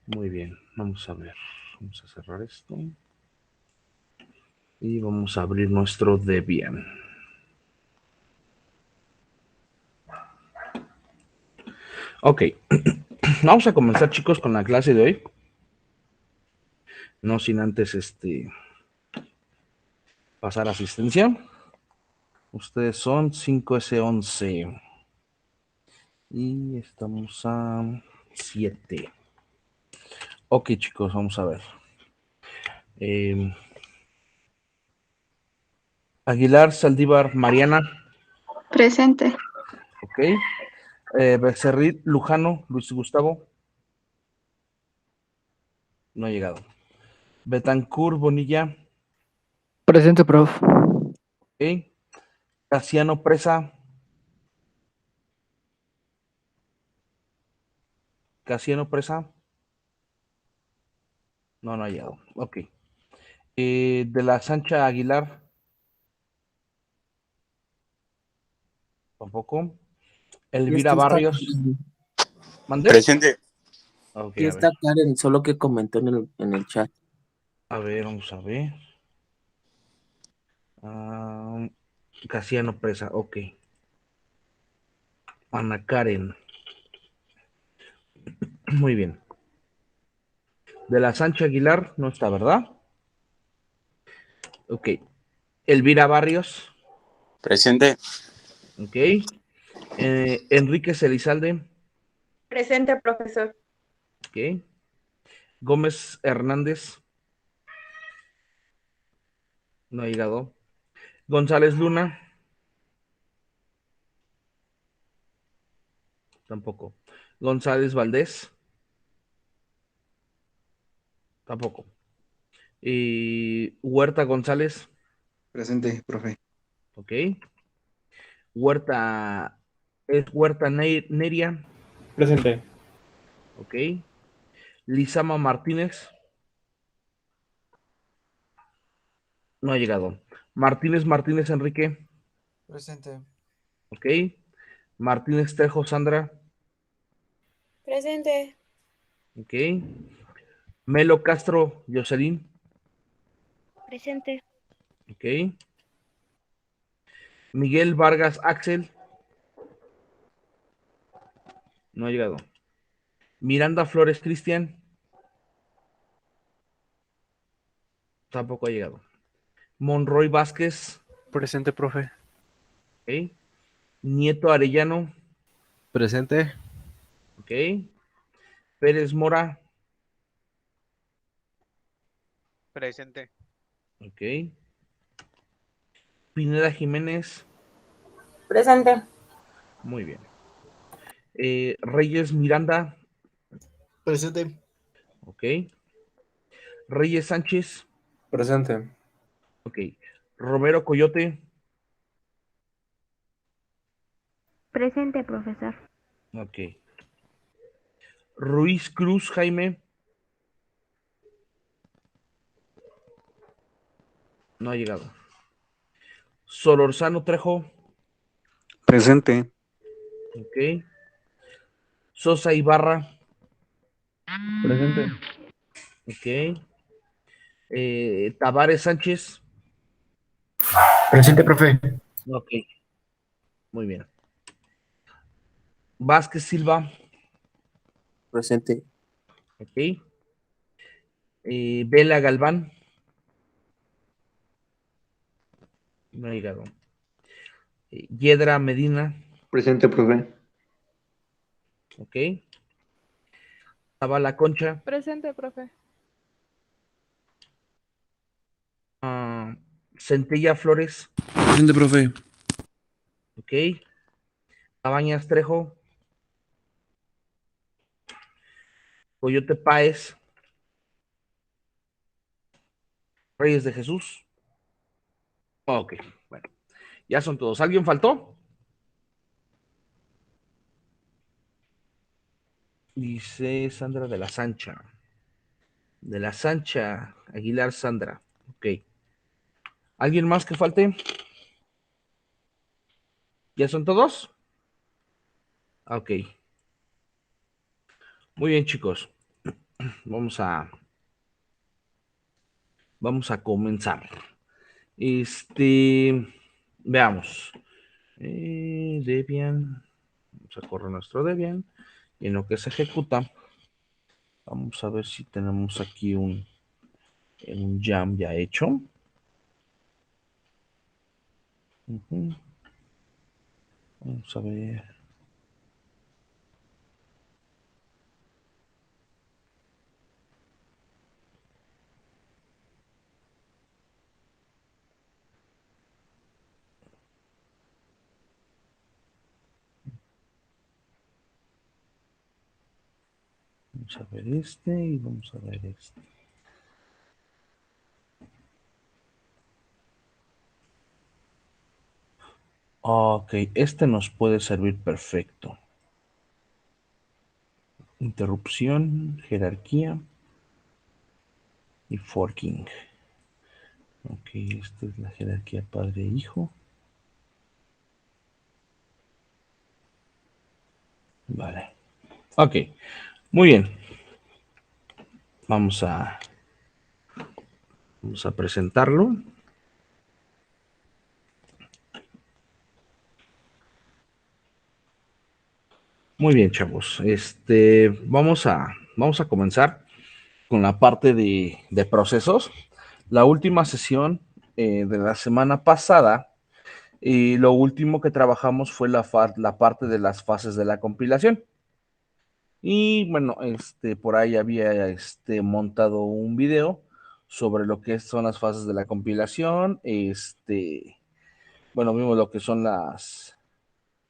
Muy bien, vamos a ver. Vamos a cerrar esto. Y vamos a abrir nuestro Debian. Ok, vamos a comenzar, chicos, con la clase de hoy. No sin antes pasar asistencia. Ustedes son 5S11 y estamos a 7. Ok, chicos, vamos a ver. Aguilar, Saldívar, Mariana. Presente. Ok. Becerril, Lujano, Luis Gustavo. No ha llegado. Betancur, Bonilla. Presente, prof. Ok. Casiano, Presa. Casiano, Presa. No, no ha llegado. Ok. De la Sancha, Aguilar. Tampoco. Y es Elvira que está, Barrios. ¿Mande? Presente. Ok, aquí a ver. está Karen, solo que comentó en el chat. A ver, vamos a ver. Casiano Presa, ok. Ana Karen. Muy bien. De la Sancha Aguilar, no está, ¿verdad? Ok. Elvira Barrios. Presente. Ok. Enríquez Elizalde. Presente, profesor. Ok. Gómez Hernández. No ha llegado. González Luna. Tampoco. González Valdés. Tampoco. Y Huerta González. Presente, profe. Ok. Huerta. Es Huerta Neria. Presente. Ok. Lizama Martínez. No ha llegado. Martínez Enrique. Presente. Ok. Martínez Trejo Sandra. Presente. Ok. Melo Castro Jocelyn. Presente. Ok. Miguel Vargas Axel. No ha llegado. Miranda Flores Cristian. Tampoco ha llegado. Monroy Vázquez. Presente, profe. Ok. Nieto Arellano. Presente. Ok. Pérez Mora. Presente. Ok. Pineda Jiménez. Presente. Muy bien. Reyes Miranda. Presente. Ok. Reyes Sánchez. Presente. Ok. Romero Coyote. Presente, profesor. Ok. Ruiz Cruz Jaime. No ha llegado. Solorzano Trejo. Presente. Ok. Sosa Ibarra. Presente. Ok. Tavares Sánchez. Presente, profe. Ok. Muy bien. Vázquez Silva. Presente. Ok. Vela Galván. No ha llegado. Yedra Medina. Presente, profe. Ok. Zavala Concha. Presente, profe. Centella Flores. Presente, profe. Ok. Cabañas Trejo. Coyote Páez. Reyes de Jesús. Ok. Bueno. Ya son todos. ¿Alguien faltó? Dice Sandra de la Sancha. De la Sancha. Aguilar Sandra. Ok. ¿Alguien más que falte? ¿Ya son todos? Ok. Muy bien, chicos. Vamos a, vamos a comenzar. Veamos. Debian. Vamos a correr nuestro Debian. Y en lo que se ejecuta, vamos a ver si tenemos aquí un jam ya hecho. Ujú. Vamos a ver. Vamos a ver este y vamos a ver este. Ok, este nos puede servir perfecto. Interrupción, jerarquía y forking. Ok, esta es la jerarquía padre-hijo. Vale. Ok, muy bien. Vamos a presentarlo. Muy bien, chavos. Vamos a comenzar con la parte de procesos. La última sesión de la semana pasada, y lo último que trabajamos fue la parte de las fases de la compilación. Y bueno, por ahí había montado un video sobre lo que son las fases de la compilación. Bueno, vimos lo que son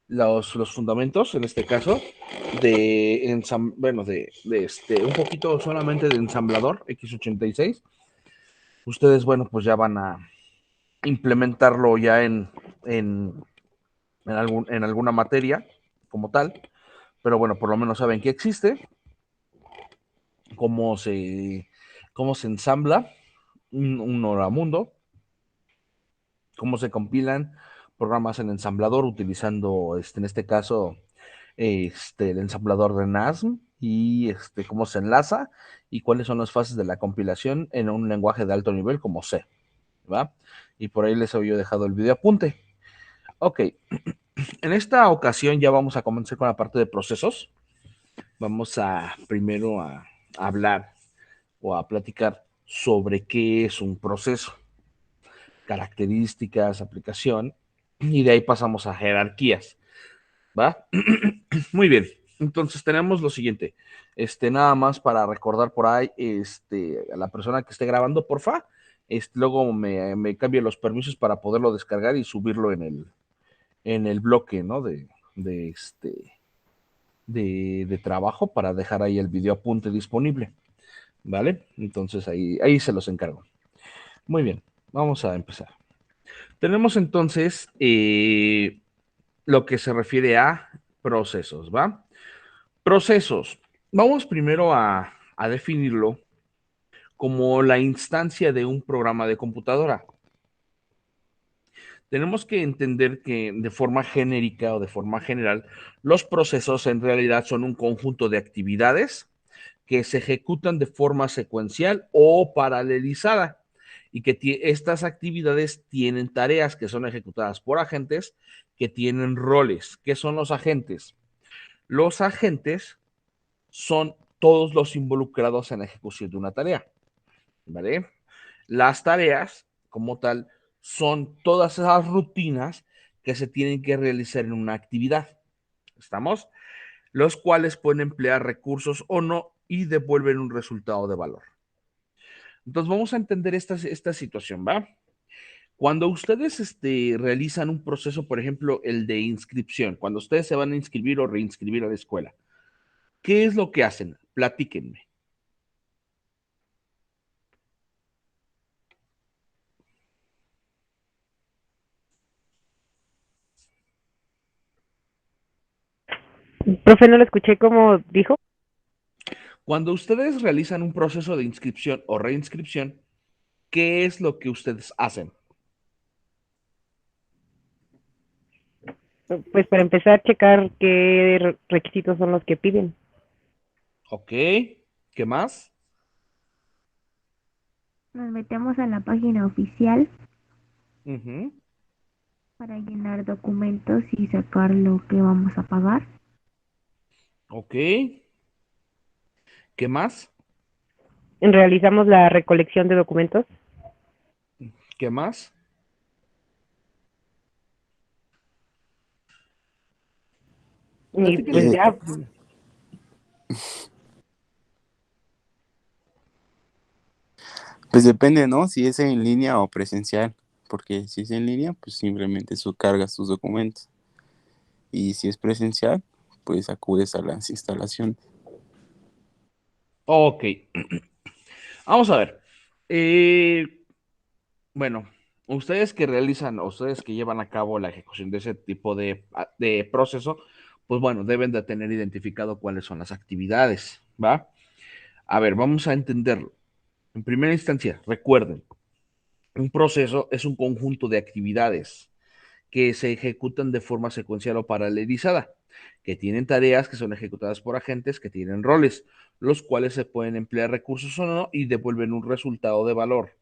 los fundamentos, en este caso, bueno, un poquito solamente de ensamblador x86. Ustedes, bueno, pues ya van a implementarlo ya en alguna materia como tal, pero bueno, por lo menos saben que existe, cómo se ensambla un Oramundo, cómo se compilan programas en ensamblador utilizando, en este caso, el ensamblador de NASM y cómo se enlaza y cuáles son las fases de la compilación en un lenguaje de alto nivel como C, ¿va? Y por ahí les había dejado el video apunte. Ok, en esta ocasión ya vamos a comenzar con la parte de procesos. Vamos primero a hablar o a platicar sobre qué es un proceso, características, aplicación, y de ahí pasamos a jerarquías, ¿va? Muy bien, entonces tenemos lo siguiente, nada más para recordar por ahí, a la persona que esté grabando, porfa, luego me cambie los permisos para poderlo descargar y subirlo en el bloque, ¿no? De, de trabajo para dejar ahí el video apunte disponible, ¿vale? Entonces ahí se los encargo. Muy bien, vamos a empezar. Tenemos entonces lo que se refiere a procesos, ¿va? Procesos. Vamos primero a definirlo como la instancia de un programa de computadora. Tenemos que entender que de forma genérica o de forma general, los procesos en realidad son un conjunto de actividades que se ejecutan de forma secuencial o paralelizada y que estas actividades tienen tareas que son ejecutadas por agentes que tienen roles. ¿Qué son los agentes? Los agentes son todos los involucrados en la ejecución de una tarea, ¿vale? Las tareas, como tal, son todas esas rutinas que se tienen que realizar en una actividad. ¿Estamos? Los cuales pueden emplear recursos o no y devuelven un resultado de valor. Entonces vamos a entender esta situación, ¿va? Cuando ustedes realizan un proceso, por ejemplo, el de inscripción, cuando ustedes se van a inscribir o reinscribir a la escuela, ¿qué es lo que hacen? Platíquenme. Profe, no lo escuché como dijo. Cuando ustedes realizan un proceso de inscripción o reinscripción, ¿qué es lo que ustedes hacen? Pues para empezar, checar qué requisitos son los que piden. Ok, ¿qué más? Nos metemos a la página oficial Ujú. para llenar documentos y sacar lo que vamos a pagar. Ok, ¿qué más? Realizamos la recolección de documentos. ¿Qué más? Y pues Platíquenme. ya, Pues depende, ¿no? Si es en línea o presencial. Porque si es en línea, pues simplemente cargas tus documentos. Y si es presencial, pues acudes a las instalaciones. Ok, vamos a ver. Eh, bueno, ustedes que realizan, ustedes que llevan a cabo la ejecución de ese tipo de proceso, pues bueno, deben de tener identificado cuáles son las actividades, ¿va? A ver, vamos a entenderlo. En primera instancia, recuerden, un proceso es un conjunto de actividades que se ejecutan de forma secuencial o paralelizada, que tienen tareas que son ejecutadas por agentes que tienen roles, los cuales se pueden emplear recursos o no y devuelven un resultado de valor.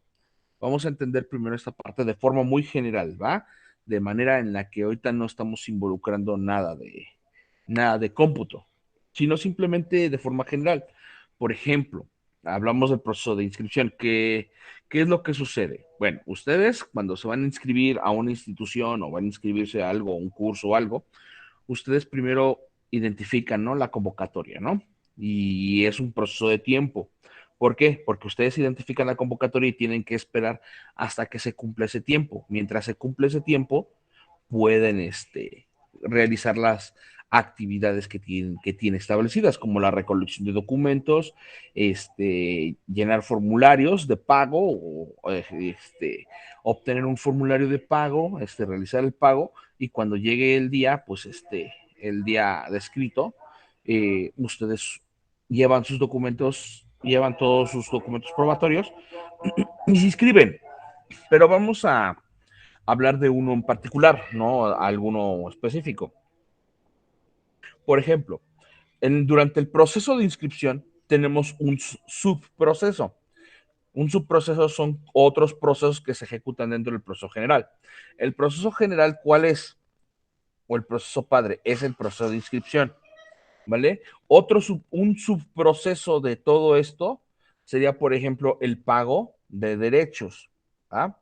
Vamos a entender primero esta parte de forma muy general, ¿va? De manera en la que ahorita no estamos involucrando nada de cómputo, sino simplemente de forma general. Por ejemplo, hablamos del proceso de inscripción. ¿Qué es lo que sucede? Bueno, ustedes cuando se van a inscribir a una institución o van a inscribirse a algo, un curso o algo, ustedes primero identifican, ¿no? La convocatoria, ¿no? Y es un proceso de tiempo. ¿Por qué? Porque ustedes identifican la convocatoria y tienen que esperar hasta que se cumpla ese tiempo. Mientras se cumple ese tiempo, pueden realizar las actividades que tienen establecidas, como la recolección de documentos, llenar formularios de pago, obtener un formulario de pago, realizar el pago, y cuando llegue el día, pues el día descrito, ustedes llevan todos sus documentos probatorios y se inscriben. Pero vamos a hablar de uno en particular, no alguno específico. Por ejemplo, durante el proceso de inscripción tenemos un subproceso. Un subproceso son otros procesos que se ejecutan dentro del proceso general. El proceso general, ¿cuál es? O el proceso padre, es el proceso de inscripción, ¿vale? Un subproceso de todo esto sería, por ejemplo, el pago de derechos, ¿ah?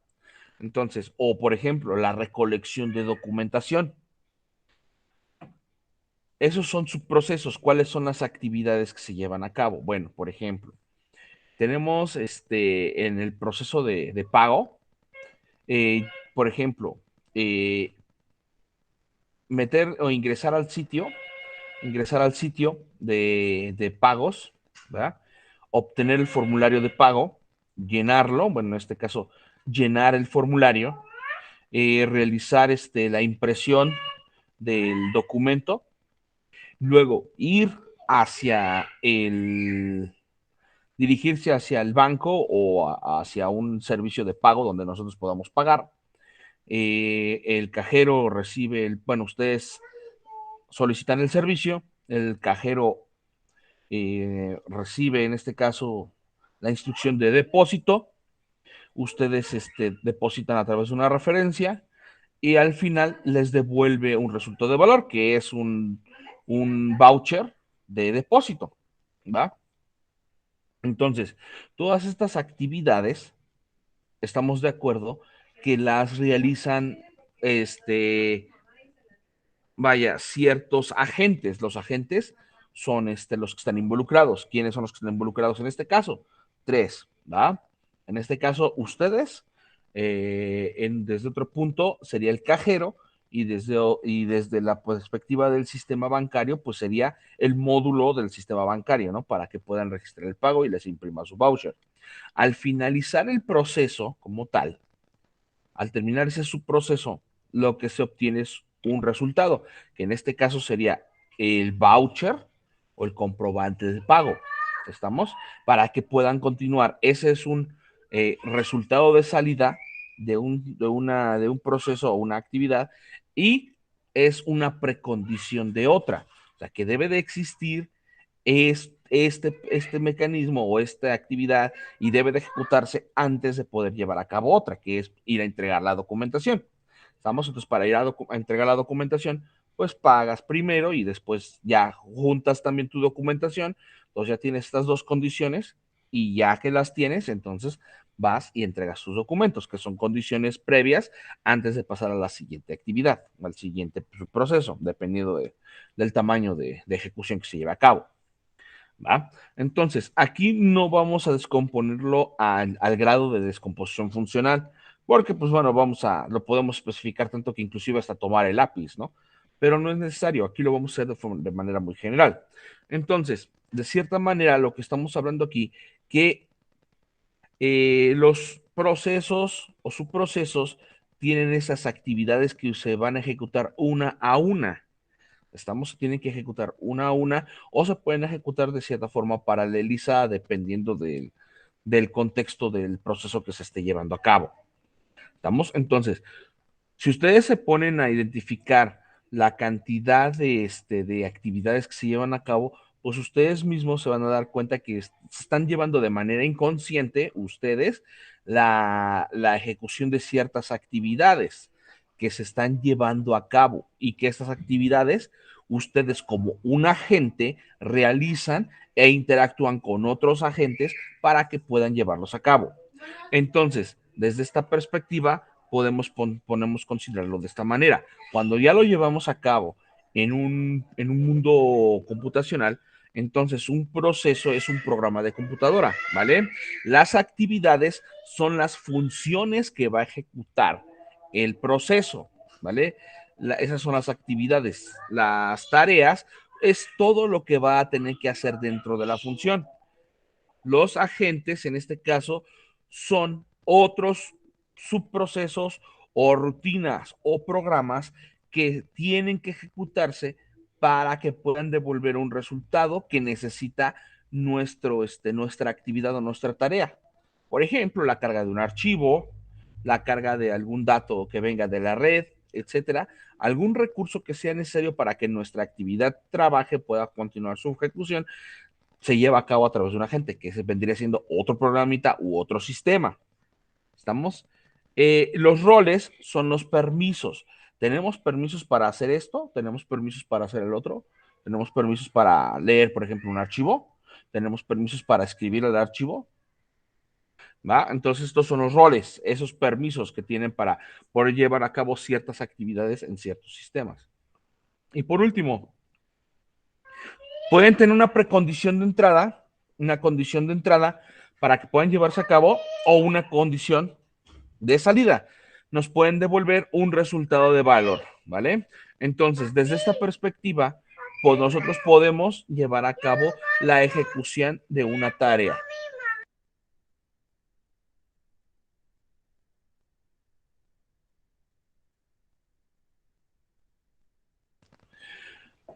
Entonces, o por ejemplo, la recolección de documentación. Esos son subprocesos. ¿Cuáles son las actividades que se llevan a cabo? Bueno, por ejemplo, tenemos en el proceso de pago, por ejemplo, eh, meter o ingresar al sitio de pagos, ¿verdad? Obtener el formulario de pago, llenarlo, bueno, en este caso, llenar el formulario, realizar la impresión del documento, luego dirigirse hacia el banco o hacia un servicio de pago donde nosotros podamos pagar. El cajero recibe, bueno, ustedes solicitan el servicio, el cajero recibe en este caso la instrucción de depósito, ustedes depositan a través de una referencia y al final les devuelve un resultado de valor que es un voucher de depósito, ¿va? Entonces, todas estas actividades, estamos de acuerdo que las realizan, ciertos agentes. Los agentes son los que están involucrados. ¿Quiénes son los que están involucrados en este caso? Tres, ¿va? En este caso, ustedes, desde otro punto, sería el cajero, y desde la perspectiva del sistema bancario, pues sería el módulo del sistema bancario, ¿no? Para que puedan registrar el pago y les imprima su voucher. Al finalizar el proceso como tal, al terminar ese subproceso, lo que se obtiene es un resultado, que en este caso sería el voucher o el comprobante de pago. ¿Estamos? Para que puedan continuar. Ese es un resultado de salida de un proceso o una actividad, y es una precondición de otra. O sea, que debe de existir este mecanismo o esta actividad y debe de ejecutarse antes de poder llevar a cabo otra, que es ir a entregar la documentación. ¿Estamos? Entonces, para ir a entregar la documentación, pues pagas primero y después ya juntas también tu documentación. Entonces ya tienes estas dos condiciones y ya que las tienes, entonces vas y entregas tus documentos, que son condiciones previas antes de pasar a la siguiente actividad, al siguiente proceso, dependiendo del tamaño de ejecución que se lleve a cabo. ¿Va? Entonces, aquí no vamos a descomponerlo al grado de descomposición funcional, porque, pues bueno, lo podemos especificar tanto que inclusive hasta tomar el lápiz, ¿no? Pero no es necesario, aquí lo vamos a hacer de manera muy general. Entonces, de cierta manera, lo que estamos hablando aquí, que los procesos o subprocesos tienen esas actividades que se van a ejecutar una a una. Tienen que ejecutar una a una o se pueden ejecutar de cierta forma paralelizada dependiendo del contexto del proceso que se esté llevando a cabo. ¿Estamos? Entonces, si ustedes se ponen a identificar la cantidad de actividades que se llevan a cabo, pues ustedes mismos se van a dar cuenta que se están llevando de manera inconsciente ustedes la ejecución de ciertas actividades que se están llevando a cabo y que estas actividades ustedes como un agente realizan e interactúan con otros agentes para que puedan llevarlos a cabo. Entonces, desde esta perspectiva, podemos considerarlo de esta manera. Cuando ya lo llevamos a cabo en un mundo computacional, entonces un proceso es un programa de computadora, ¿vale? Las actividades son las funciones que va a ejecutar el proceso, ¿vale? Esas son las actividades. Las tareas es todo lo que va a tener que hacer dentro de la función. Los agentes, en este caso, son otros subprocesos o rutinas o programas que tienen que ejecutarse para que puedan devolver un resultado que necesita nuestra actividad o nuestra tarea. Por ejemplo, la carga de un archivo, la carga de algún dato que venga de la red, etcétera, algún recurso que sea necesario para que nuestra actividad trabaje, pueda continuar su ejecución, se lleva a cabo a través de un agente, que se vendría siendo otro programita u otro sistema. ¿Estamos? Los roles son los permisos. Tenemos permisos para hacer esto, tenemos permisos para hacer el otro, tenemos permisos para leer, por ejemplo, un archivo, tenemos permisos para escribir el archivo, ¿va? Entonces, estos son los roles, esos permisos que tienen para poder llevar a cabo ciertas actividades en ciertos sistemas. Y por último, pueden tener una precondición de entrada, una condición de entrada para que puedan llevarse a cabo o una condición de salida. Nos pueden devolver un resultado de valor, ¿vale? Entonces, desde esta perspectiva, pues nosotros podemos llevar a cabo la ejecución de una tarea.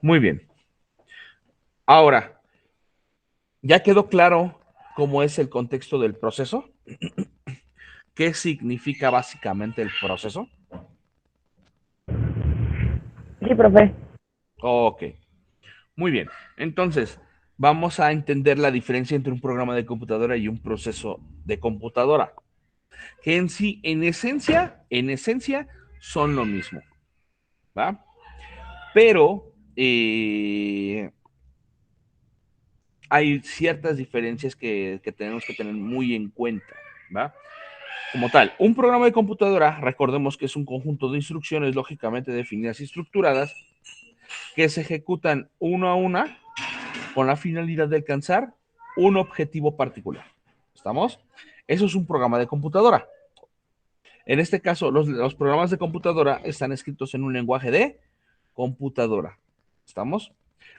Muy bien. Ahora, ¿ya quedó claro cómo es el contexto del proceso? ¿Qué significa básicamente el proceso? Sí, profe. Ok, muy bien. Entonces, vamos a entender la diferencia entre un programa de computadora y un proceso de computadora, que en sí, en esencia, son lo mismo, ¿va? Pero hay ciertas diferencias que tenemos que tener muy en cuenta, ¿va? Como tal, un programa de computadora, recordemos que es un conjunto de instrucciones lógicamente definidas y estructuradas que se ejecutan una a una con la finalidad de alcanzar un objetivo particular. ¿Estamos? Eso es un programa de computadora. En este caso, los programas de computadora están escritos en un lenguaje de computadora. ¿Estamos?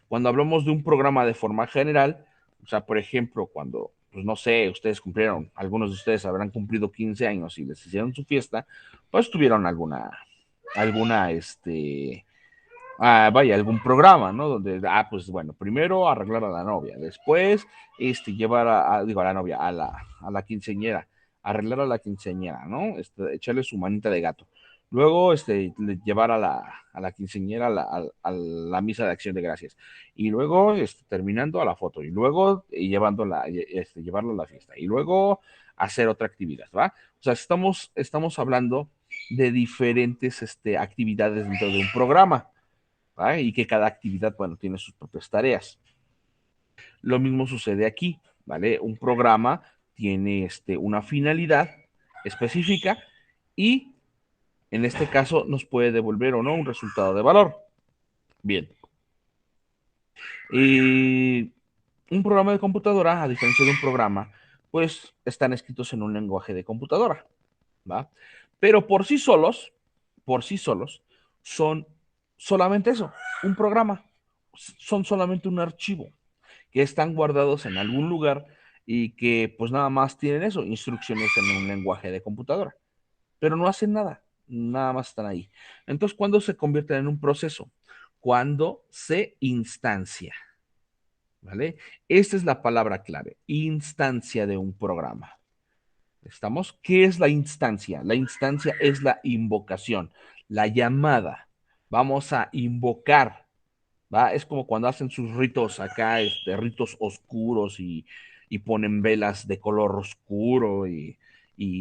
Cuando hablamos de un programa de forma general, o sea, por ejemplo, cuando, pues no sé, ustedes cumplieron, algunos de ustedes habrán cumplido 15 años y les hicieron su fiesta, pues tuvieron alguna, algún programa, ¿no? Donde, pues bueno, primero arreglar a la novia, después, llevar a la novia, a la quinceañera, arreglar a la quinceañera, ¿no? Echarle su manita de gato. luego llevar a la quinceañera a la misa de acción de gracias, y luego terminando a la foto, y luego llevarla a la fiesta, y luego hacer otra actividad, ¿va? O sea, estamos hablando de diferentes actividades dentro de un programa, ¿va? Y que cada actividad, bueno, tiene sus propias tareas. Lo mismo sucede aquí, ¿vale? Un programa tiene una finalidad específica y en este caso nos puede devolver o no un resultado de valor. Bien. Y un programa de computadora, a diferencia de un programa, pues están escritos en un lenguaje de computadora, ¿va? Pero por sí solos, son solamente eso, un programa. Son solamente un archivo que están guardados en algún lugar y que pues nada más tienen eso, instrucciones en un lenguaje de computadora, pero no hacen nada, nada más están ahí. Entonces, ¿cuándo se convierten en un proceso? Cuando se instancia, ¿vale? Esta es la palabra clave, instancia de un programa. ¿Estamos? ¿Qué es la instancia? La instancia es la invocación, la llamada. Vamos a invocar, ¿va? Es como cuando hacen sus ritos acá, ritos oscuros y ponen velas de color oscuro y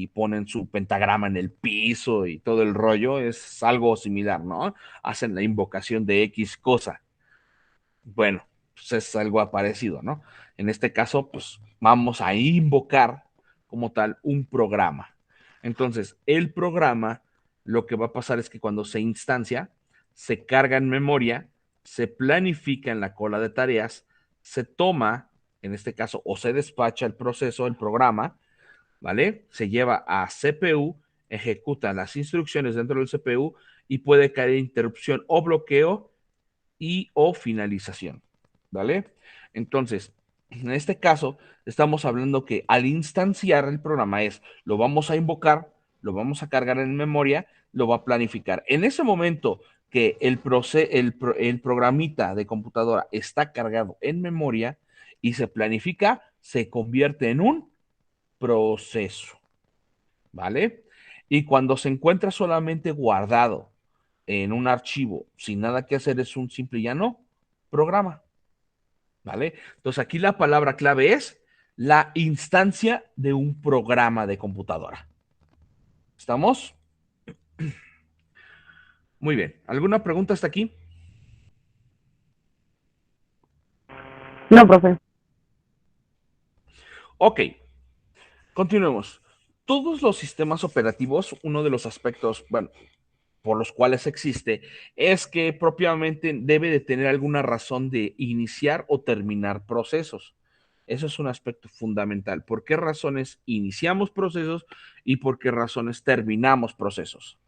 ponen su pentagrama en el piso y todo el rollo, es algo similar, ¿no? Hacen la invocación de X cosa. Bueno, pues es algo parecido, ¿no? En este caso, pues vamos a invocar como tal un programa. Entonces, el programa, lo que va a pasar es que cuando se instancia, se carga en memoria, se planifica en la cola de tareas, se toma, en este caso, o se despacha el proceso, el programa, ¿vale? Se lleva a CPU, ejecuta las instrucciones dentro del CPU y puede caer interrupción o bloqueo y o finalización, ¿vale? Entonces, en este caso, estamos hablando que al instanciar el programa lo vamos a invocar, lo vamos a cargar en memoria, lo va a planificar. En ese momento que el programita de computadora está cargado en memoria y se planifica, se convierte en un proceso, ¿vale? Y cuando se encuentra solamente guardado en un archivo sin nada que hacer, es un simple y llano programa, ¿vale? Entonces aquí la palabra clave es la instancia de un programa de computadora. ¿Estamos? Muy bien. ¿Alguna pregunta hasta aquí? No, profe. Ok, continuemos. Todos los sistemas operativos, uno de los aspectos, bueno, por los cuales existe, es que propiamente debe de tener alguna razón de iniciar o terminar procesos. Eso es un aspecto fundamental. ¿Por qué razones iniciamos procesos y por qué razones terminamos procesos?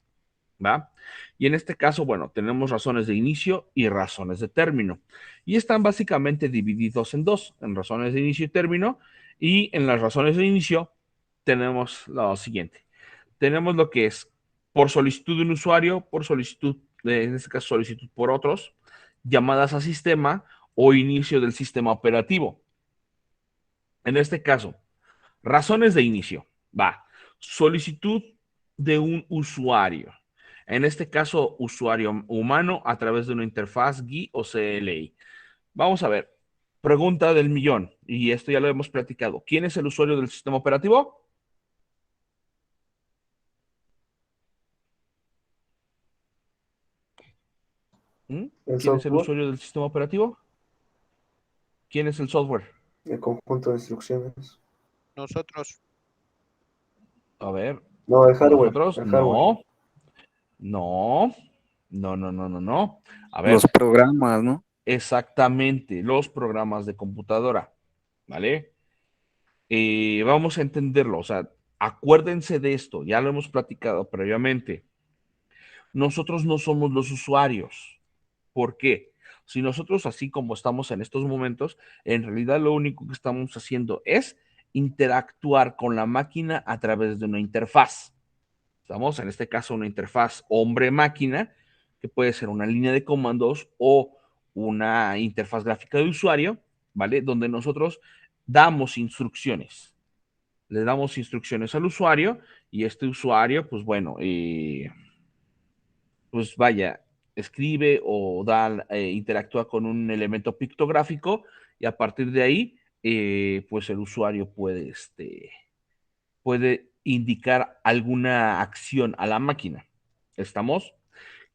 ¿Va? Y en este caso, bueno, tenemos razones de inicio y razones de término. Y están básicamente divididos en dos, en razones de inicio y término. Y en las razones de inicio tenemos lo siguiente. Tenemos lo que es por solicitud de un usuario, por solicitud, en este caso solicitud por otros, llamadas a sistema o inicio del sistema operativo. En este caso, razones de inicio. Va. Solicitud de un usuario. En este caso, usuario humano a través de una interfaz GUI o CLI. Vamos a ver. Pregunta del millón. Y esto ya lo hemos platicado. ¿Quién es el usuario del sistema operativo? ¿Quién es el usuario del sistema operativo? ¿Quién es el software? El conjunto de instrucciones. Nosotros. A ver. No, el hardware. ¿Nosotros? El hardware. No. A ver. Los programas, ¿no? Exactamente, los programas de computadora, ¿vale? Vamos a entenderlo, o sea, acuérdense de esto, ya lo hemos platicado previamente. Nosotros no somos los usuarios. ¿Por qué? Si nosotros, así como estamos en estos momentos, en realidad lo único que estamos haciendo es interactuar con la máquina a través de una interfaz. Estamos en este caso una interfaz hombre-máquina, que puede ser una línea de comandos o una interfaz gráfica de usuario, ¿vale? Donde nosotros damos instrucciones. Le damos instrucciones al usuario y este usuario, pues bueno, pues vaya, escribe o interactúa con un elemento pictográfico y a partir de ahí, pues el usuario puede indicar alguna acción a la máquina. ¿Estamos?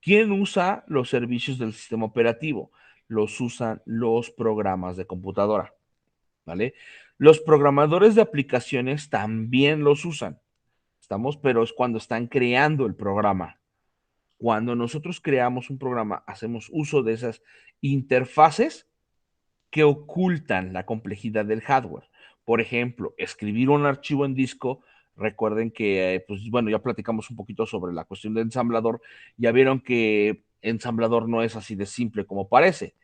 ¿Quién usa los servicios del sistema operativo? Los usan los programas de computadora, ¿vale? Los programadores de aplicaciones también los usan, ¿estamos? Pero es cuando están creando el programa. Cuando nosotros creamos un programa, hacemos uso de esas interfaces que ocultan la complejidad del hardware. Por ejemplo, escribir un archivo en disco. Recuerden que, pues bueno, ya platicamos un poquito sobre la cuestión de ensamblador. Ya vieron que ensamblador no es así de simple como parece,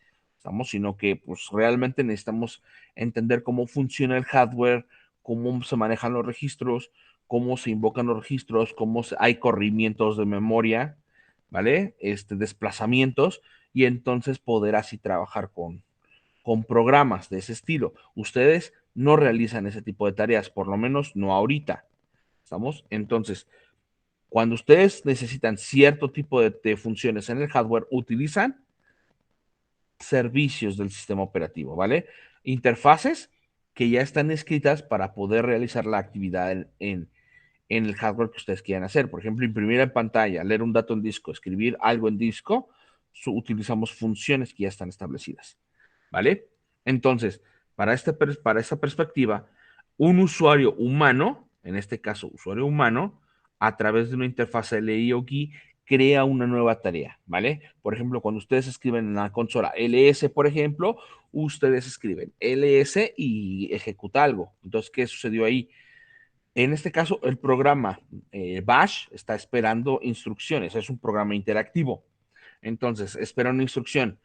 sino que pues realmente necesitamos entender cómo funciona el hardware, cómo se manejan los registros, cómo se invocan los registros, hay corrimientos de memoria, ¿vale? Desplazamientos, y entonces poder así trabajar con programas de ese estilo. Ustedes no realizan ese tipo de tareas, por lo menos no ahorita. ¿Estamos? Entonces, cuando ustedes necesitan cierto tipo de funciones en el hardware, utilizan servicios del sistema operativo, ¿vale? Interfaces que ya están escritas para poder realizar la actividad en el hardware que ustedes quieran hacer. Por ejemplo, imprimir en pantalla, leer un dato en disco, escribir algo en disco, utilizamos funciones que ya están establecidas, ¿vale? Entonces, para esta perspectiva, un usuario humano, en este caso usuario humano, a través de una interfaz LI o GUI, crea una nueva tarea, ¿vale? Por ejemplo, cuando ustedes escriben en la consola ls, por ejemplo, ustedes escriben ls y ejecuta algo. Entonces, ¿qué sucedió ahí? En este caso, el programa Bash está esperando instrucciones, es un programa interactivo. Entonces, espera una instrucción.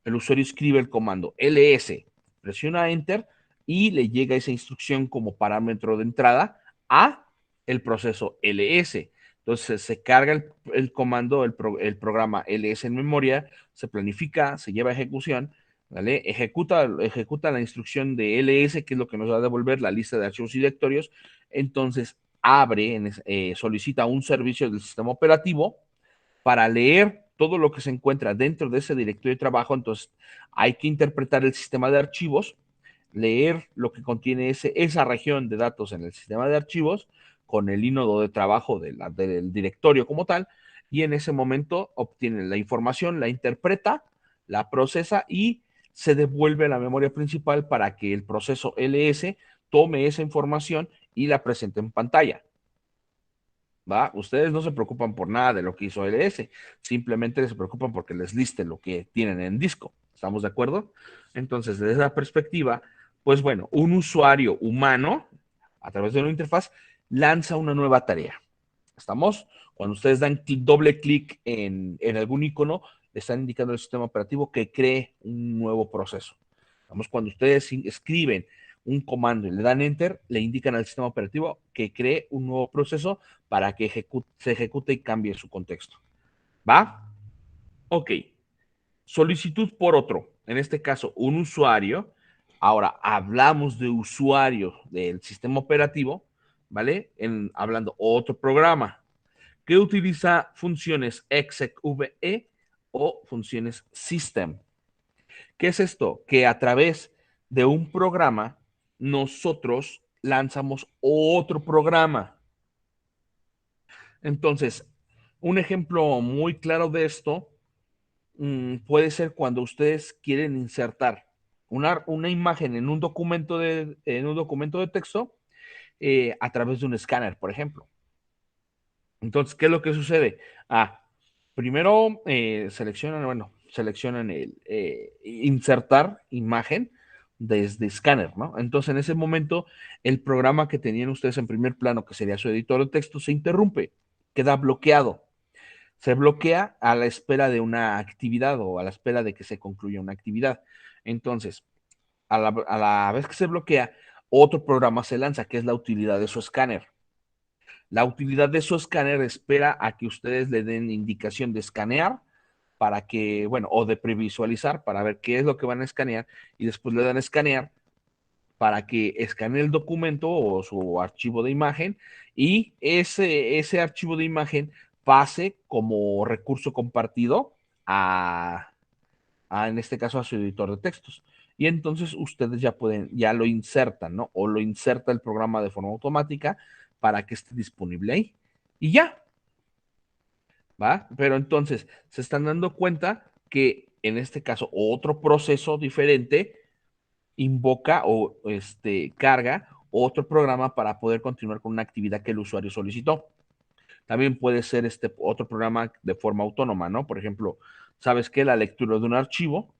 El usuario escribe el comando ls, presiona Enter y le llega esa instrucción como parámetro de entrada a el proceso ls. Entonces, se carga el comando, el programa ls en memoria, se planifica, se lleva a ejecución, ¿vale? Ejecuta la instrucción de ls, que es lo que nos va a devolver la lista de archivos y directorios. Entonces, solicita un servicio del sistema operativo para leer todo lo que se encuentra dentro de ese directorio de trabajo. Entonces, hay que interpretar el sistema de archivos, leer lo que contiene esa región de datos en el sistema de archivos con el ínodo de trabajo del directorio como tal, y en ese momento obtiene la información, la interpreta, la procesa y se devuelve a la memoria principal para que el proceso ls tome esa información y la presente en pantalla. ¿Va? Ustedes no se preocupan por nada de lo que hizo LS, simplemente se preocupan porque les liste lo que tienen en disco. ¿Estamos de acuerdo? Entonces, desde esa perspectiva, pues bueno, un usuario humano, a través de una interfaz, lanza una nueva tarea. ¿Estamos? Cuando ustedes dan doble clic en algún icono, le están indicando al sistema operativo que cree un nuevo proceso. Estamos, cuando ustedes escriben un comando y le dan enter, le indican al sistema operativo que cree un nuevo proceso para que se ejecute y cambie su contexto. ¿Va? Ok. Solicitud por otro. En este caso, un usuario. Ahora, hablamos de usuario del sistema operativo, ¿vale? Hablando otro programa que utiliza funciones execve o funciones system. ¿Qué es esto? Que a través de un programa nosotros lanzamos otro programa. Entonces, un ejemplo muy claro de esto puede ser cuando ustedes quieren insertar una imagen en un documento de texto a través de un escáner, por ejemplo. Entonces, ¿qué es lo que sucede? Primero seleccionan el insertar imagen desde escáner, ¿no? Entonces, en ese momento, el programa que tenían ustedes en primer plano, que sería su editor de texto, se interrumpe, queda bloqueado. Se bloquea a la espera de una actividad o a la espera de que se concluya una actividad. Entonces, a la vez que se bloquea, otro programa se lanza, que es la utilidad de su escáner. La utilidad de su escáner espera a que ustedes le den indicación de escanear para que, bueno, o de previsualizar para ver qué es lo que van a escanear y después le dan a escanear para que escanee el documento o su archivo de imagen y ese archivo de imagen pase como recurso compartido en este caso a su editor de textos. Y entonces ustedes ya lo insertan, ¿no? O lo inserta el programa de forma automática para que esté disponible ahí. Y ya, ¿va? Pero entonces se están dando cuenta que en este caso otro proceso diferente invoca o carga otro programa para poder continuar con una actividad que el usuario solicitó. También puede ser otro programa de forma autónoma, ¿no? Por ejemplo, sabes que la lectura de un archivo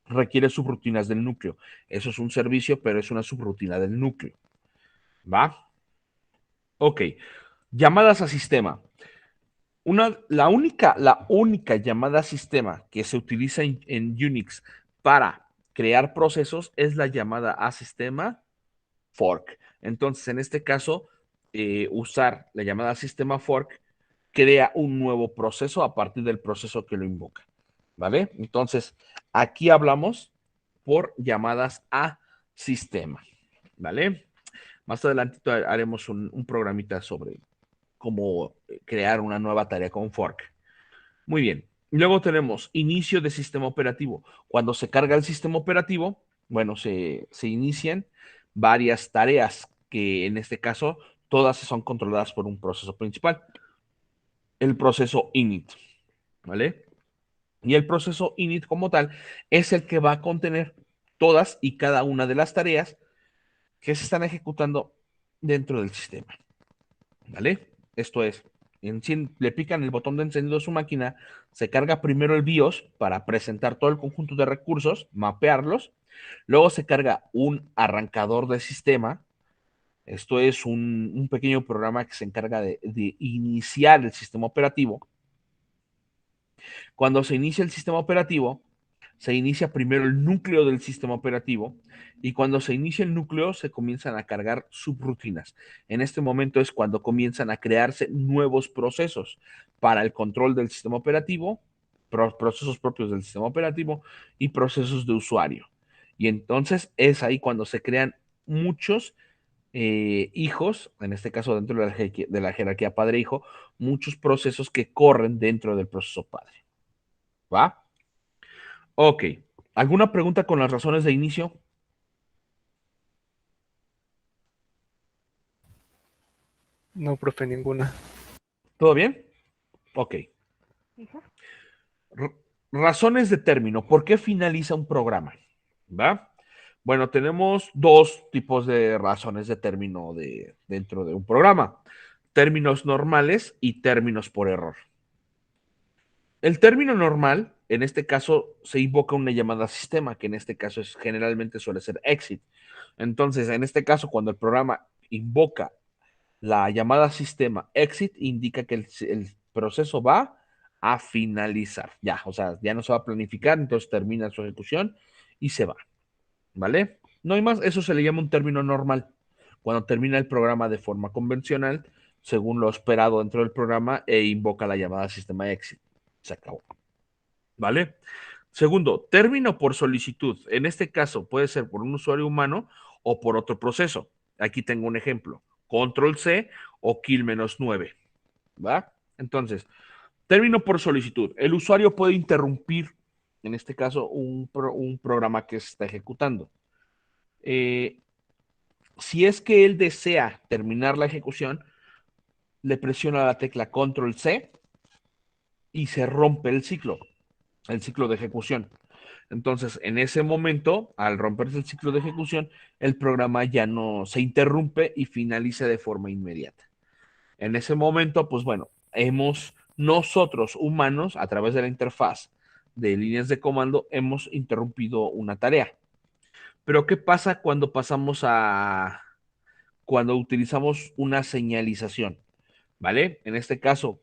requiere subrutinas del núcleo. Eso es un servicio, pero es una subrutina del núcleo. ¿Va? Ok. Llamadas a sistema. La única llamada a sistema que se utiliza en Unix para crear procesos es la llamada a sistema fork. Entonces, en este caso, usar la llamada a sistema fork crea un nuevo proceso a partir del proceso que lo invoca. ¿Vale? Entonces, aquí hablamos por llamadas a sistema. ¿Vale? Más adelantito haremos un programita sobre cómo crear una nueva tarea con fork. Muy bien. Luego tenemos inicio de sistema operativo. Cuando se carga el sistema operativo, bueno, se inician varias tareas que en este caso todas son controladas por un proceso principal. El proceso init, ¿vale? Y el proceso init como tal es el que va a contener todas y cada una de las tareas que se están ejecutando dentro del sistema, ¿vale? Esto es, le pican el botón de encendido de su máquina, se carga primero el BIOS para presentar todo el conjunto de recursos, mapearlos, luego se carga un arrancador de sistema. Esto es un pequeño programa que se encarga de iniciar el sistema operativo. Cuando se inicia el sistema operativo, se inicia primero el núcleo del sistema operativo y cuando se inicia el núcleo se comienzan a cargar subrutinas. En este momento es cuando comienzan a crearse nuevos procesos para el control del sistema operativo, procesos propios del sistema operativo y procesos de usuario. Y entonces es ahí cuando se crean muchos hijos, en este caso dentro de la jerarquía padre-hijo, muchos procesos que corren dentro del proceso padre. ¿Va? Ok. ¿Alguna pregunta con las razones de inicio? No, profe, ninguna. ¿Todo bien? Ok. Razones de término. ¿Por qué finaliza un programa? ¿Va? Bueno, tenemos dos tipos de razones de término dentro de un programa. Términos normales y términos por error. El término normal, en este caso, se invoca una llamada a sistema, que en este caso generalmente suele ser exit. Entonces, en este caso, cuando el programa invoca la llamada a sistema exit, indica que el proceso va a finalizar. Ya, o sea, ya no se va a planificar, entonces termina su ejecución y se va. ¿Vale? No hay más, eso se le llama un término normal. Cuando termina el programa de forma convencional, según lo esperado dentro del programa, invoca la llamada a sistema exit. Se acabó. ¿Vale? Segundo, término por solicitud. En este caso puede ser por un usuario humano o por otro proceso. Aquí tengo un ejemplo. Control C o kill -9. ¿Va? Entonces, término por solicitud. El usuario puede interrumpir, en este caso, un programa que se está ejecutando. Si es que él desea terminar la ejecución, le presiona la tecla Control C y se rompe el ciclo de ejecución. Entonces, en ese momento, al romperse el ciclo de ejecución, el programa ya no se interrumpe y finaliza de forma inmediata. En ese momento, pues bueno, nosotros humanos, a través de la interfaz de líneas de comando, hemos interrumpido una tarea. Pero, ¿qué pasa cuando cuando utilizamos una señalización? ¿Vale? En este caso,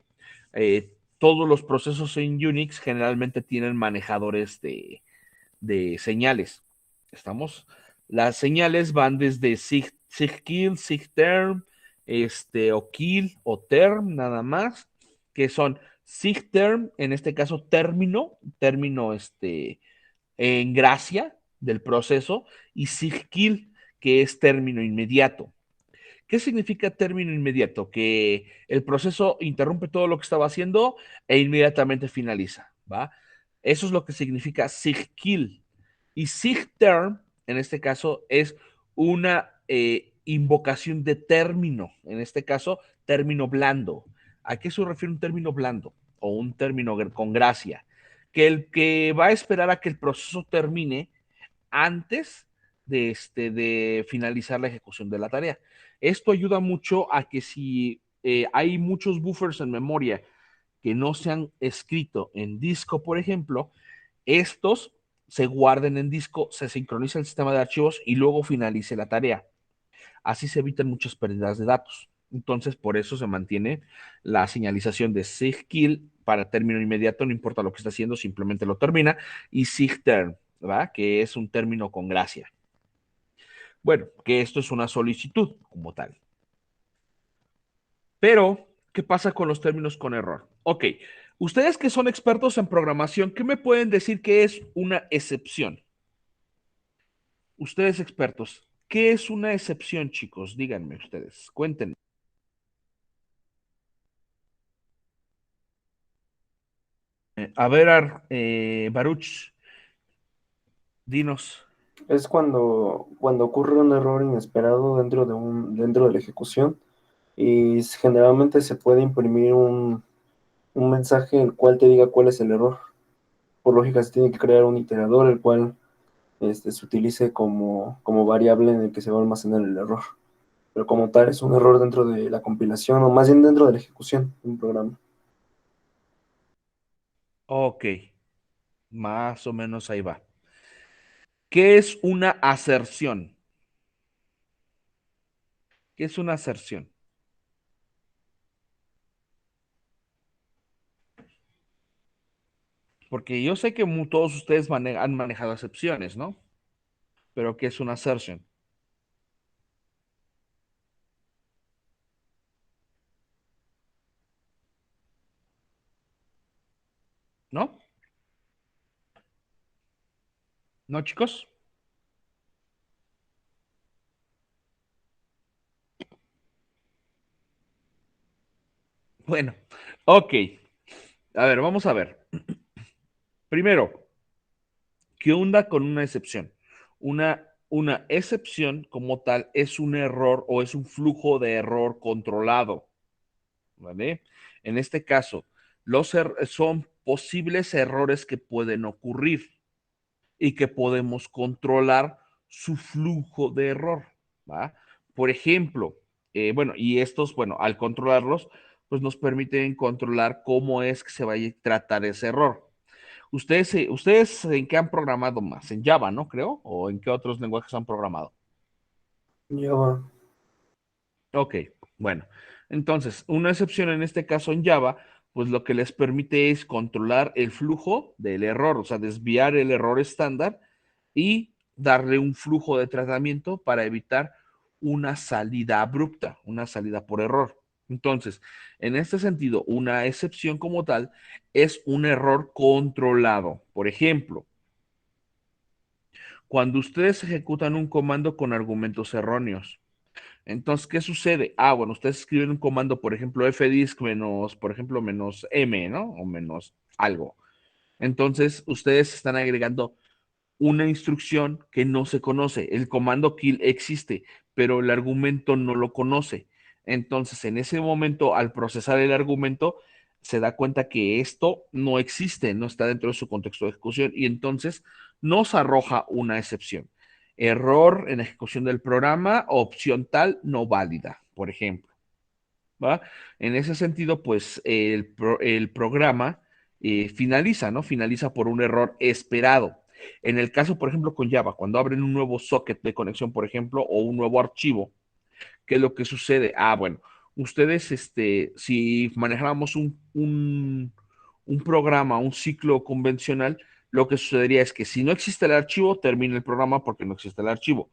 todos los procesos en Unix generalmente tienen manejadores de señales. ¿Estamos? Las señales van desde sigkill, sigterm, o kill o term, nada más, que son sigterm, en este caso término en gracia del proceso, y sigkill, que es término inmediato. ¿Qué significa término inmediato? Que el proceso interrumpe todo lo que estaba haciendo e inmediatamente finaliza, ¿va? Eso es lo que significa SIG-kill. Y SIG-term, en este caso, es una invocación de término, en este caso, término blando. ¿A qué se refiere un término blando o un término con gracia? Que el que va a esperar a que el proceso termine antes de finalizar la ejecución de la tarea. Esto ayuda mucho a que si hay muchos buffers en memoria que no se han escrito en disco, por ejemplo, estos se guarden en disco, se sincroniza el sistema de archivos y luego finalice la tarea. Así se evitan muchas pérdidas de datos. Entonces, por eso se mantiene la señalización de SIG-kill para término inmediato, no importa lo que está haciendo, simplemente lo termina, y SIG-term, ¿verdad? Que es un término con gracia. Bueno, que esto es una solicitud como tal. Pero, ¿qué pasa con los términos con error? Ok, ustedes que son expertos en programación, ¿qué me pueden decir que es una excepción? Ustedes expertos, ¿qué es una excepción, chicos? Díganme ustedes, cuéntenme. A ver, Baruch, dinos. Es cuando ocurre un error inesperado dentro de la ejecución y generalmente se puede imprimir un mensaje el cual te diga cuál es el error. Por lógica se tiene que crear un iterador el cual se utilice como variable en el que se va a almacenar el error. Pero como tal es un error dentro de la compilación o más bien dentro de la ejecución de un programa. Ok, más o menos ahí va. ¿Qué es una aserción? ¿Qué es una aserción? Porque yo sé que todos ustedes han manejado excepciones, ¿no? Pero ¿qué es una assertion? ¿No? ¿No, chicos? Bueno, ok. A ver, vamos a ver. Primero, ¿qué onda con una excepción? Una excepción como tal es un error o es un flujo de error controlado, ¿vale? En este caso, son posibles errores que pueden ocurrir y que podemos controlar su flujo de error, ¿va? Por ejemplo, bueno, y estos, bueno, al controlarlos, pues nos permiten controlar cómo es que se va a tratar ese error. ¿Ustedes en qué han programado más? En Java, ¿no? Creo, o en qué otros lenguajes han programado. Java. Ok, bueno. Entonces, una excepción en este caso en Java, pues lo que les permite es controlar el flujo del error, o sea, desviar el error estándar y darle un flujo de tratamiento para evitar una salida abrupta, una salida por error. Entonces, en este sentido, una excepción como tal es un error controlado. Por ejemplo, cuando ustedes ejecutan un comando con argumentos erróneos, entonces, ¿qué sucede? Bueno, ustedes escriben un comando, por ejemplo, fdisk menos, por ejemplo, menos m, ¿no? O menos algo. Entonces, ustedes están agregando una instrucción que no se conoce. El comando kill existe, pero el argumento no lo conoce. Entonces, en ese momento, al procesar el argumento, se da cuenta que esto no existe, no está dentro de su contexto de ejecución y entonces nos arroja una excepción. Error en ejecución del programa, opción tal no válida, por ejemplo. ¿Va? En ese sentido, pues el programa finaliza, ¿no? Finaliza por un error esperado. En el caso, por ejemplo, con Java, cuando abren un nuevo socket de conexión, por ejemplo, o un nuevo archivo, ¿qué es lo que sucede? Bueno, ustedes, si manejáramos un programa, un ciclo convencional, lo que sucedería es que si no existe el archivo, termina el programa porque no existe el archivo.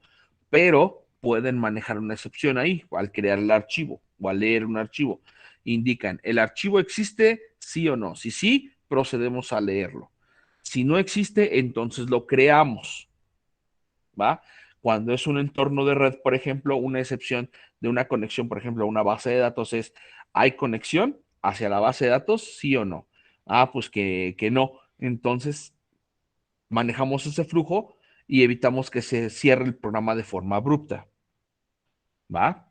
Pero pueden manejar una excepción ahí al crear el archivo o al leer un archivo. Indican, ¿el archivo existe? Sí o no. Si sí, procedemos a leerlo. Si no existe, entonces lo creamos. ¿Va? Cuando es un entorno de red, por ejemplo, una excepción de una conexión, por ejemplo, a una base de datos es, ¿hay conexión hacia la base de datos? ¿Sí o no? Ah, pues que no. Entonces, manejamos ese flujo y evitamos que se cierre el programa de forma abrupta. ¿Va?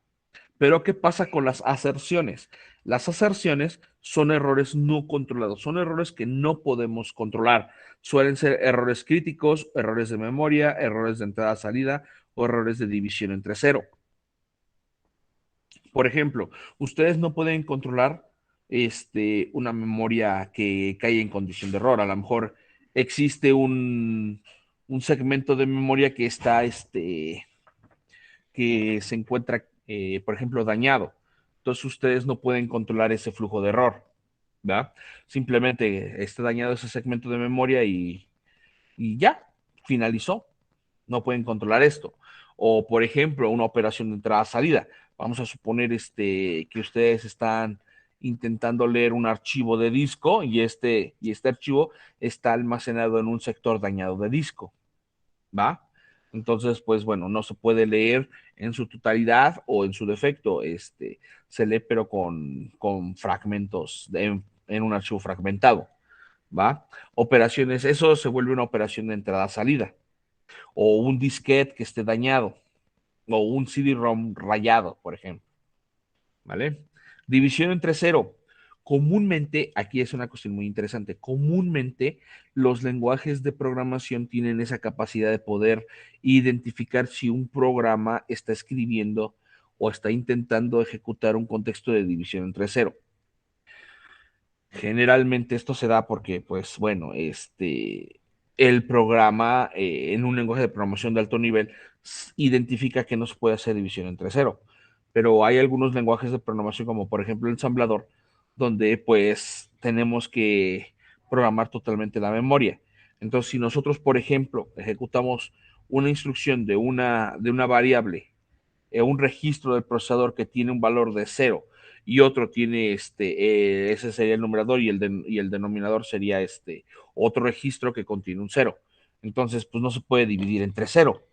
Pero ¿qué pasa con las aserciones? Las aserciones son errores no controlados, son errores que no podemos controlar. Suelen ser errores críticos, errores de memoria, errores de entrada-salida o errores de división entre cero. Por ejemplo, ustedes no pueden controlar una memoria que cae en condición de error. A lo mejor existe un segmento de memoria que está que se encuentra, por ejemplo, dañado. Entonces ustedes no pueden controlar ese flujo de error, ¿verdad? Simplemente está dañado ese segmento de memoria y ya, finalizó. No pueden controlar esto. O, por ejemplo, una operación de entrada-salida. Vamos a suponer que ustedes están intentando leer un archivo de disco y este archivo está almacenado en un sector dañado de disco, ¿va? Entonces, pues bueno, no se puede leer en su totalidad o en su defecto, se lee pero con fragmentos en un archivo fragmentado, ¿va? Operaciones, eso se vuelve una operación de entrada-salida, o un disquete que esté dañado, o un CD-ROM rayado, por ejemplo, ¿vale? División entre cero. Comúnmente, aquí es una cuestión muy interesante, comúnmente los lenguajes de programación tienen esa capacidad de poder identificar si un programa está escribiendo o está intentando ejecutar un contexto de división entre cero. Generalmente esto se da porque, pues bueno, el programa en un lenguaje de programación de alto nivel identifica que no se puede hacer división entre cero. Pero hay algunos lenguajes de programación, como por ejemplo el ensamblador, donde pues tenemos que programar totalmente la memoria. Entonces, si nosotros, por ejemplo, ejecutamos una instrucción de una variable, un registro del procesador que tiene un valor de cero y otro tiene ese sería el numerador y el denominador sería otro registro que contiene un cero. Entonces, pues no se puede dividir entre cero,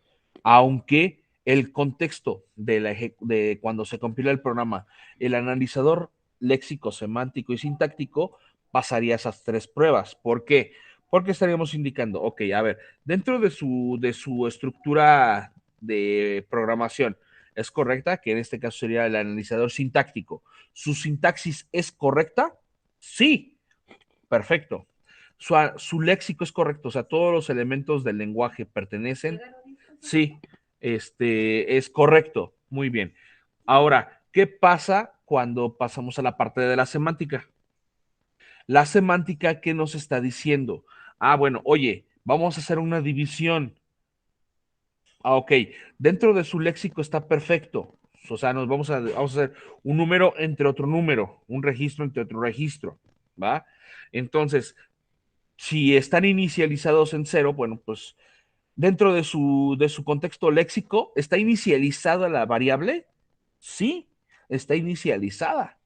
aunque el contexto de cuando se compila el programa, el analizador léxico, semántico y sintáctico pasaría esas tres pruebas. ¿Por qué? Porque estaríamos indicando, ok, a ver, dentro de su estructura de programación, es correcta, que en este caso sería el analizador sintáctico. ¿Su sintaxis es correcta? Sí, perfecto. Su léxico es correcto, o sea, todos los elementos del lenguaje pertenecen. Sí, es correcto. Muy bien. Ahora, ¿qué pasa cuando pasamos a la parte de la semántica? La semántica, ¿qué nos está diciendo? Ah, bueno, oye, vamos a hacer una división. Ah, ok. Dentro de su léxico está perfecto. O sea, vamos a hacer un número entre otro número, un registro entre otro registro, ¿va? Entonces, si están inicializados en cero, bueno, pues dentro de su contexto léxico, ¿está inicializada la variable? Sí, está inicializada.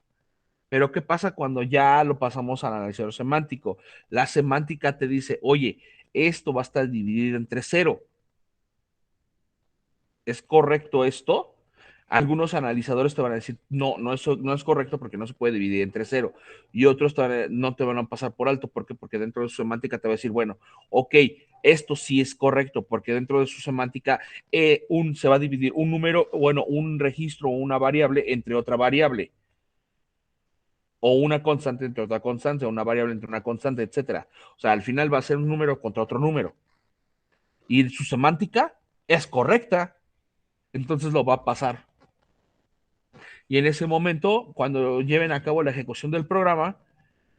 Pero ¿qué pasa cuando ya lo pasamos al analizador semántico? La semántica te dice, oye, esto va a estar dividido entre cero. ¿Es correcto esto? Algunos analizadores te van a decir, no, no es correcto porque no se puede dividir entre cero. Y otros no te van a pasar por alto. ¿Por qué? Porque dentro de su semántica te va a decir, bueno, ok, esto sí es correcto, porque dentro de su semántica se va a dividir un número, bueno, un registro o una variable entre otra variable. O una constante entre otra constante, o una variable entre una constante, etcétera. O sea, al final va a ser un número contra otro número. Y su semántica es correcta, entonces lo va a pasar. Y en ese momento, cuando lleven a cabo la ejecución del programa,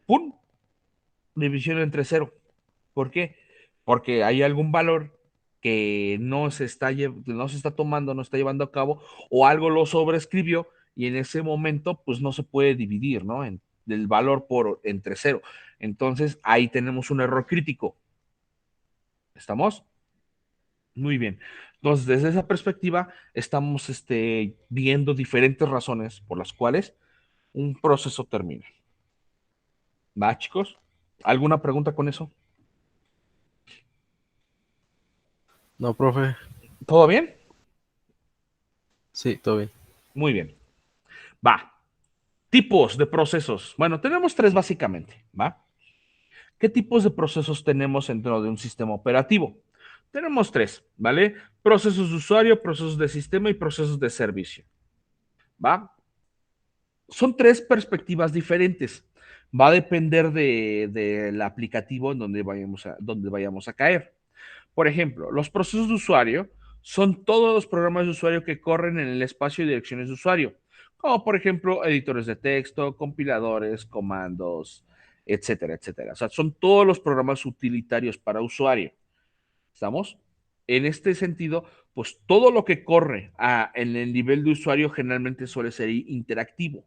¡pum! División entre cero. ¿Por qué? Porque hay algún valor que no se está tomando, no está llevando a cabo, o algo lo sobreescribió, y en ese momento, pues no se puede dividir, ¿no? El valor entre cero. Entonces, ahí tenemos un error crítico. ¿Estamos? Muy bien. Entonces, desde esa perspectiva, estamos viendo diferentes razones por las cuales un proceso termina. ¿Va, chicos? ¿Alguna pregunta con eso? No, profe. ¿Todo bien? Sí, todo bien. Muy bien. Va. Tipos de procesos. Bueno, tenemos tres básicamente, ¿va? ¿Qué tipos de procesos tenemos dentro de un sistema operativo? Tenemos tres, ¿vale? Procesos de usuario, procesos de sistema y procesos de servicio, ¿va? Son tres perspectivas diferentes. Va a depender del aplicativo en donde vayamos a caer. Por ejemplo, los procesos de usuario son todos los programas de usuario que corren en el espacio de direcciones de usuario, como por ejemplo editores de texto, compiladores, comandos, etcétera, etcétera. O sea, son todos los programas utilitarios para usuario. ¿Estamos? En este sentido, pues todo lo que corre en el nivel de usuario generalmente suele ser interactivo.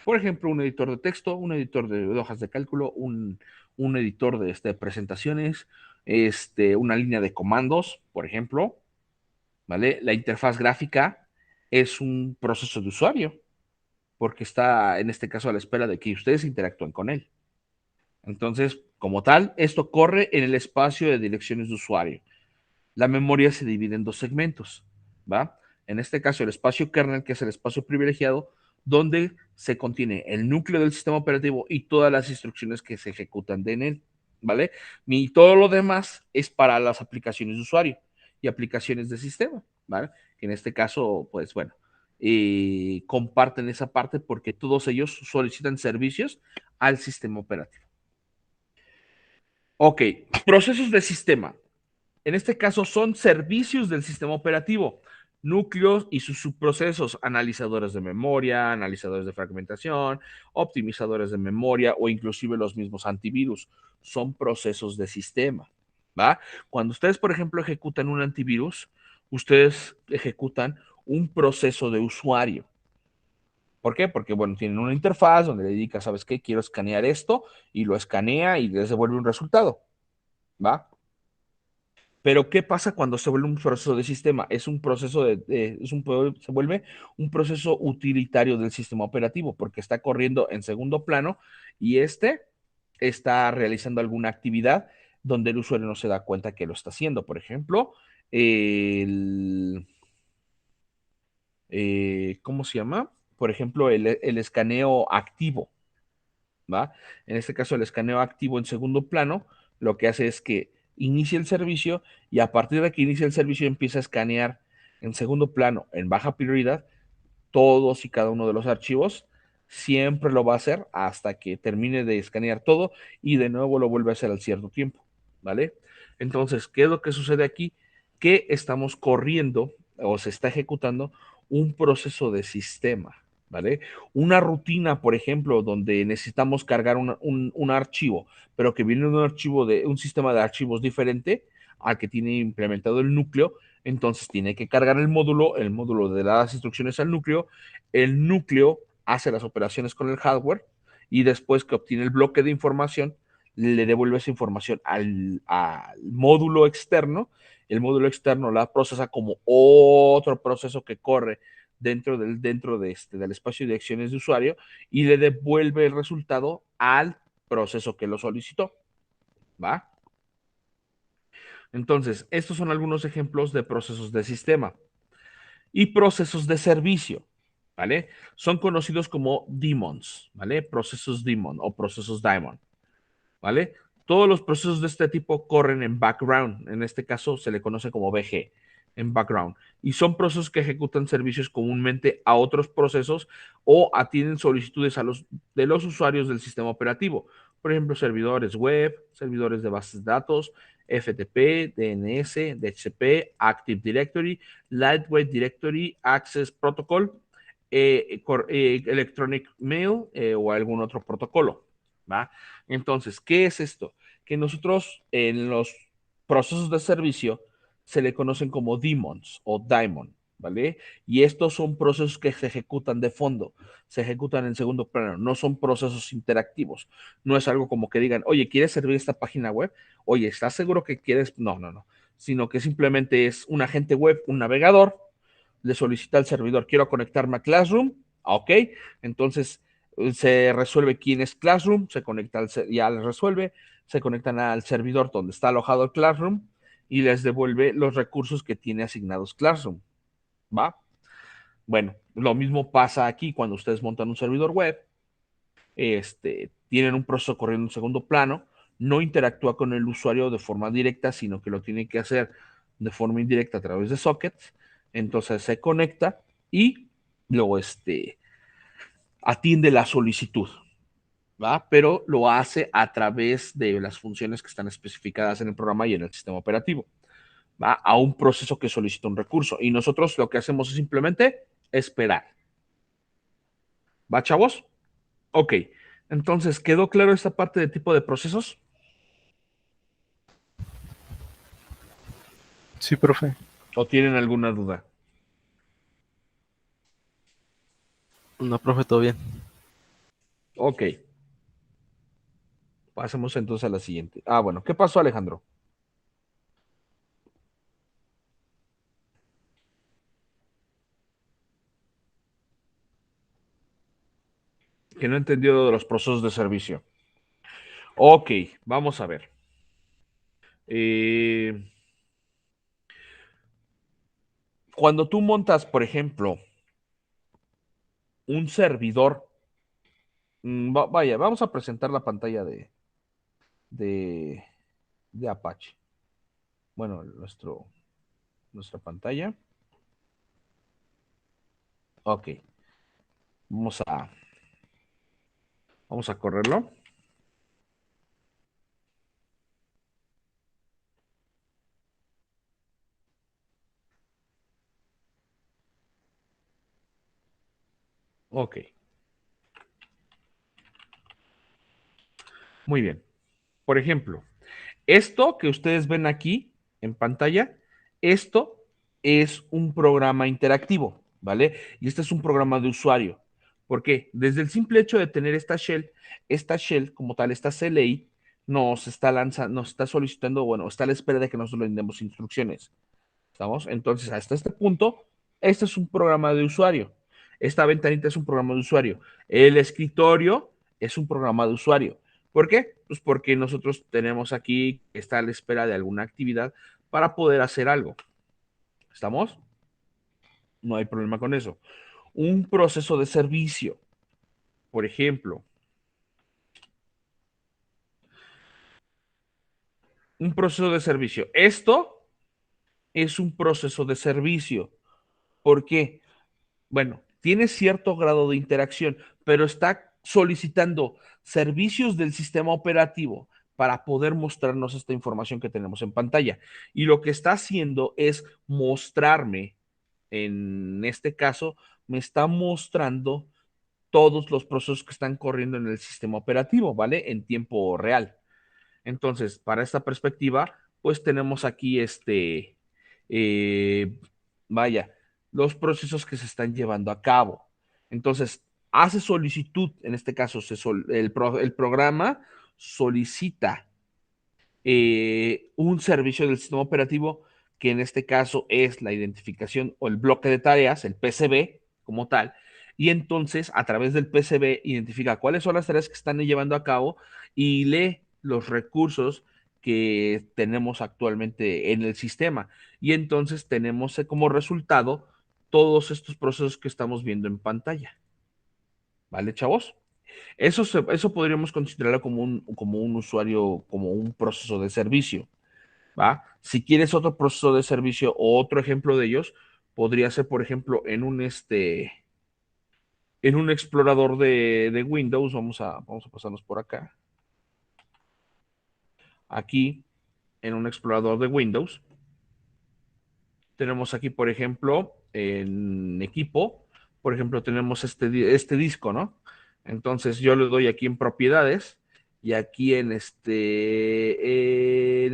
Por ejemplo, un editor de texto, un editor de hojas de cálculo, un editor de presentaciones, una línea de comandos, por ejemplo, ¿vale? La interfaz gráfica es un proceso de usuario, porque está, en este caso, a la espera de que ustedes interactúen con él. Entonces, como tal, esto corre en el espacio de direcciones de usuario. La memoria se divide en dos segmentos, ¿va? En este caso, el espacio kernel, que es el espacio privilegiado, donde se contiene el núcleo del sistema operativo y todas las instrucciones que se ejecutan en él, ¿vale? Y todo lo demás es para las aplicaciones de usuario y aplicaciones de sistema, ¿vale? Que en este caso, pues bueno, comparten esa parte porque todos ellos solicitan servicios al sistema operativo. Ok, procesos de sistema. En este caso son servicios del sistema operativo, núcleos y sus subprocesos, analizadores de memoria, analizadores de fragmentación, optimizadores de memoria o inclusive los mismos antivirus. Son procesos de sistema, ¿va? Cuando ustedes, por ejemplo, ejecutan un antivirus, ustedes ejecutan un proceso de usuario. ¿Por qué? Porque, bueno, tienen una interfaz donde le dedica, ¿sabes qué? Quiero escanear esto y lo escanea y les devuelve un resultado, ¿va? Pero ¿qué pasa cuando se vuelve un proceso de sistema? Es un proceso se vuelve un proceso utilitario del sistema operativo porque está corriendo en segundo plano y está realizando alguna actividad donde el usuario no se da cuenta que lo está haciendo. Por ejemplo, ¿cómo se llama? Por ejemplo, el escaneo activo, ¿va? En este caso, el escaneo activo en segundo plano, lo que hace es que inicia el servicio y a partir de que inicia el servicio empieza a escanear en segundo plano, en baja prioridad, todos y cada uno de los archivos. Siempre lo va a hacer hasta que termine de escanear todo y de nuevo lo vuelve a hacer al cierto tiempo, ¿vale? Entonces, ¿qué es lo que sucede aquí? Que estamos corriendo o se está ejecutando un proceso de sistema, ¿vale? Una rutina, por ejemplo, donde necesitamos cargar un archivo, pero que viene de un archivo de un sistema de archivos diferente al que tiene implementado el núcleo, entonces tiene que cargar el módulo de las instrucciones al núcleo, el núcleo hace las operaciones con el hardware y después que obtiene el bloque de información, le devuelve esa información al módulo externo, el módulo externo la procesa como otro proceso que corre dentro del espacio de direcciones de usuario y le devuelve el resultado al proceso que lo solicitó, ¿va? Entonces, estos son algunos ejemplos de procesos de sistema y procesos de servicio, ¿vale? Son conocidos como daemons, ¿vale? Procesos daemon o procesos daemon, ¿vale? Todos los procesos de este tipo corren en background, en este caso se le conoce como BG, en background, y son procesos que ejecutan servicios comúnmente a otros procesos o atienden solicitudes de los usuarios del sistema operativo, por ejemplo, servidores web, servidores de bases de datos, FTP, DNS, DHCP, Active Directory, Lightweight Directory, Access Protocol, Electronic Mail o algún otro protocolo, ¿va? Entonces, ¿qué es esto? Que nosotros en los procesos de servicio se le conocen como daemons o daemon, ¿vale? Y estos son procesos que se ejecutan de fondo, se ejecutan en segundo plano, no son procesos interactivos. No es algo como que digan, oye, ¿quieres servir esta página web? Oye, ¿estás seguro que quieres? No, no, no. Sino que simplemente es un agente web, un navegador, le solicita al servidor, quiero conectarme a Classroom, ok, entonces se resuelve quién es Classroom, se conecta ya les resuelve, se conectan al servidor donde está alojado el Classroom y les devuelve los recursos que tiene asignados Classroom, ¿va? Bueno, lo mismo pasa aquí cuando ustedes montan un servidor web, tienen un proceso corriendo en segundo plano, no interactúa con el usuario de forma directa, sino que lo tiene que hacer de forma indirecta a través de sockets. Entonces se conecta y luego atiende la solicitud, ¿va? Pero lo hace a través de las funciones que están especificadas en el programa y en el sistema operativo, ¿va? A un proceso que solicita un recurso. Y nosotros lo que hacemos es simplemente esperar. ¿Va, chavos? Ok. Entonces, ¿quedó claro esta parte de tipo de procesos? Sí, profe. ¿O tienen alguna duda? No, profe, todo bien. Ok. Pasemos entonces a la siguiente. Ah, bueno, ¿qué pasó, Alejandro? Que no entendió de los procesos de servicio. Ok, vamos a ver. Cuando tú montas, por ejemplo, un servidor, vaya, vamos a presentar la pantalla de, de Apache. Bueno, nuestra pantalla. Ok, vamos a correrlo. Ok, muy bien. Por ejemplo, esto que ustedes ven aquí en pantalla, esto es un programa interactivo, ¿vale? Y este es un programa de usuario. ¿Por qué? Desde el simple hecho de tener esta shell como tal, esta CLI, nos está solicitando, bueno, está a la espera de que nosotros le demos instrucciones. ¿Estamos? Entonces, hasta este punto, este es un programa de usuario. Esta ventanita es un programa de usuario. El escritorio es un programa de usuario. ¿Por qué? Pues porque nosotros tenemos aquí que está a la espera de alguna actividad para poder hacer algo. ¿Estamos? No hay problema con eso. Un proceso de servicio, por ejemplo, un proceso de servicio. Esto es un proceso de servicio. ¿Por qué? Bueno, tiene cierto grado de interacción, pero está solicitando servicios del sistema operativo para poder mostrarnos esta información que tenemos en pantalla. Y lo que está haciendo es mostrarme, en este caso, me está mostrando todos los procesos que están corriendo en el sistema operativo, ¿vale? En tiempo real. Entonces, para esta perspectiva, pues tenemos aquí eh, vaya, los procesos que se están llevando a cabo. Entonces, hace solicitud, en este caso, el programa solicita un servicio del sistema operativo, que en este caso es la identificación o el bloque de tareas, el PCB como tal, y entonces a través del PCB identifica cuáles son las tareas que están llevando a cabo y lee los recursos que tenemos actualmente en el sistema. Y entonces tenemos como resultado todos estos procesos que estamos viendo en pantalla. ¿Vale, chavos? Eso podríamos considerarlo como un usuario, como un proceso de servicio, ¿va? Si quieres otro proceso de servicio o otro ejemplo de ellos, podría ser, por ejemplo, en un explorador de Windows. Vamos a pasarnos por acá. Aquí, en un explorador de Windows, tenemos aquí, por ejemplo, en equipo, por ejemplo, tenemos este disco, ¿no? Entonces yo le doy aquí en propiedades y aquí en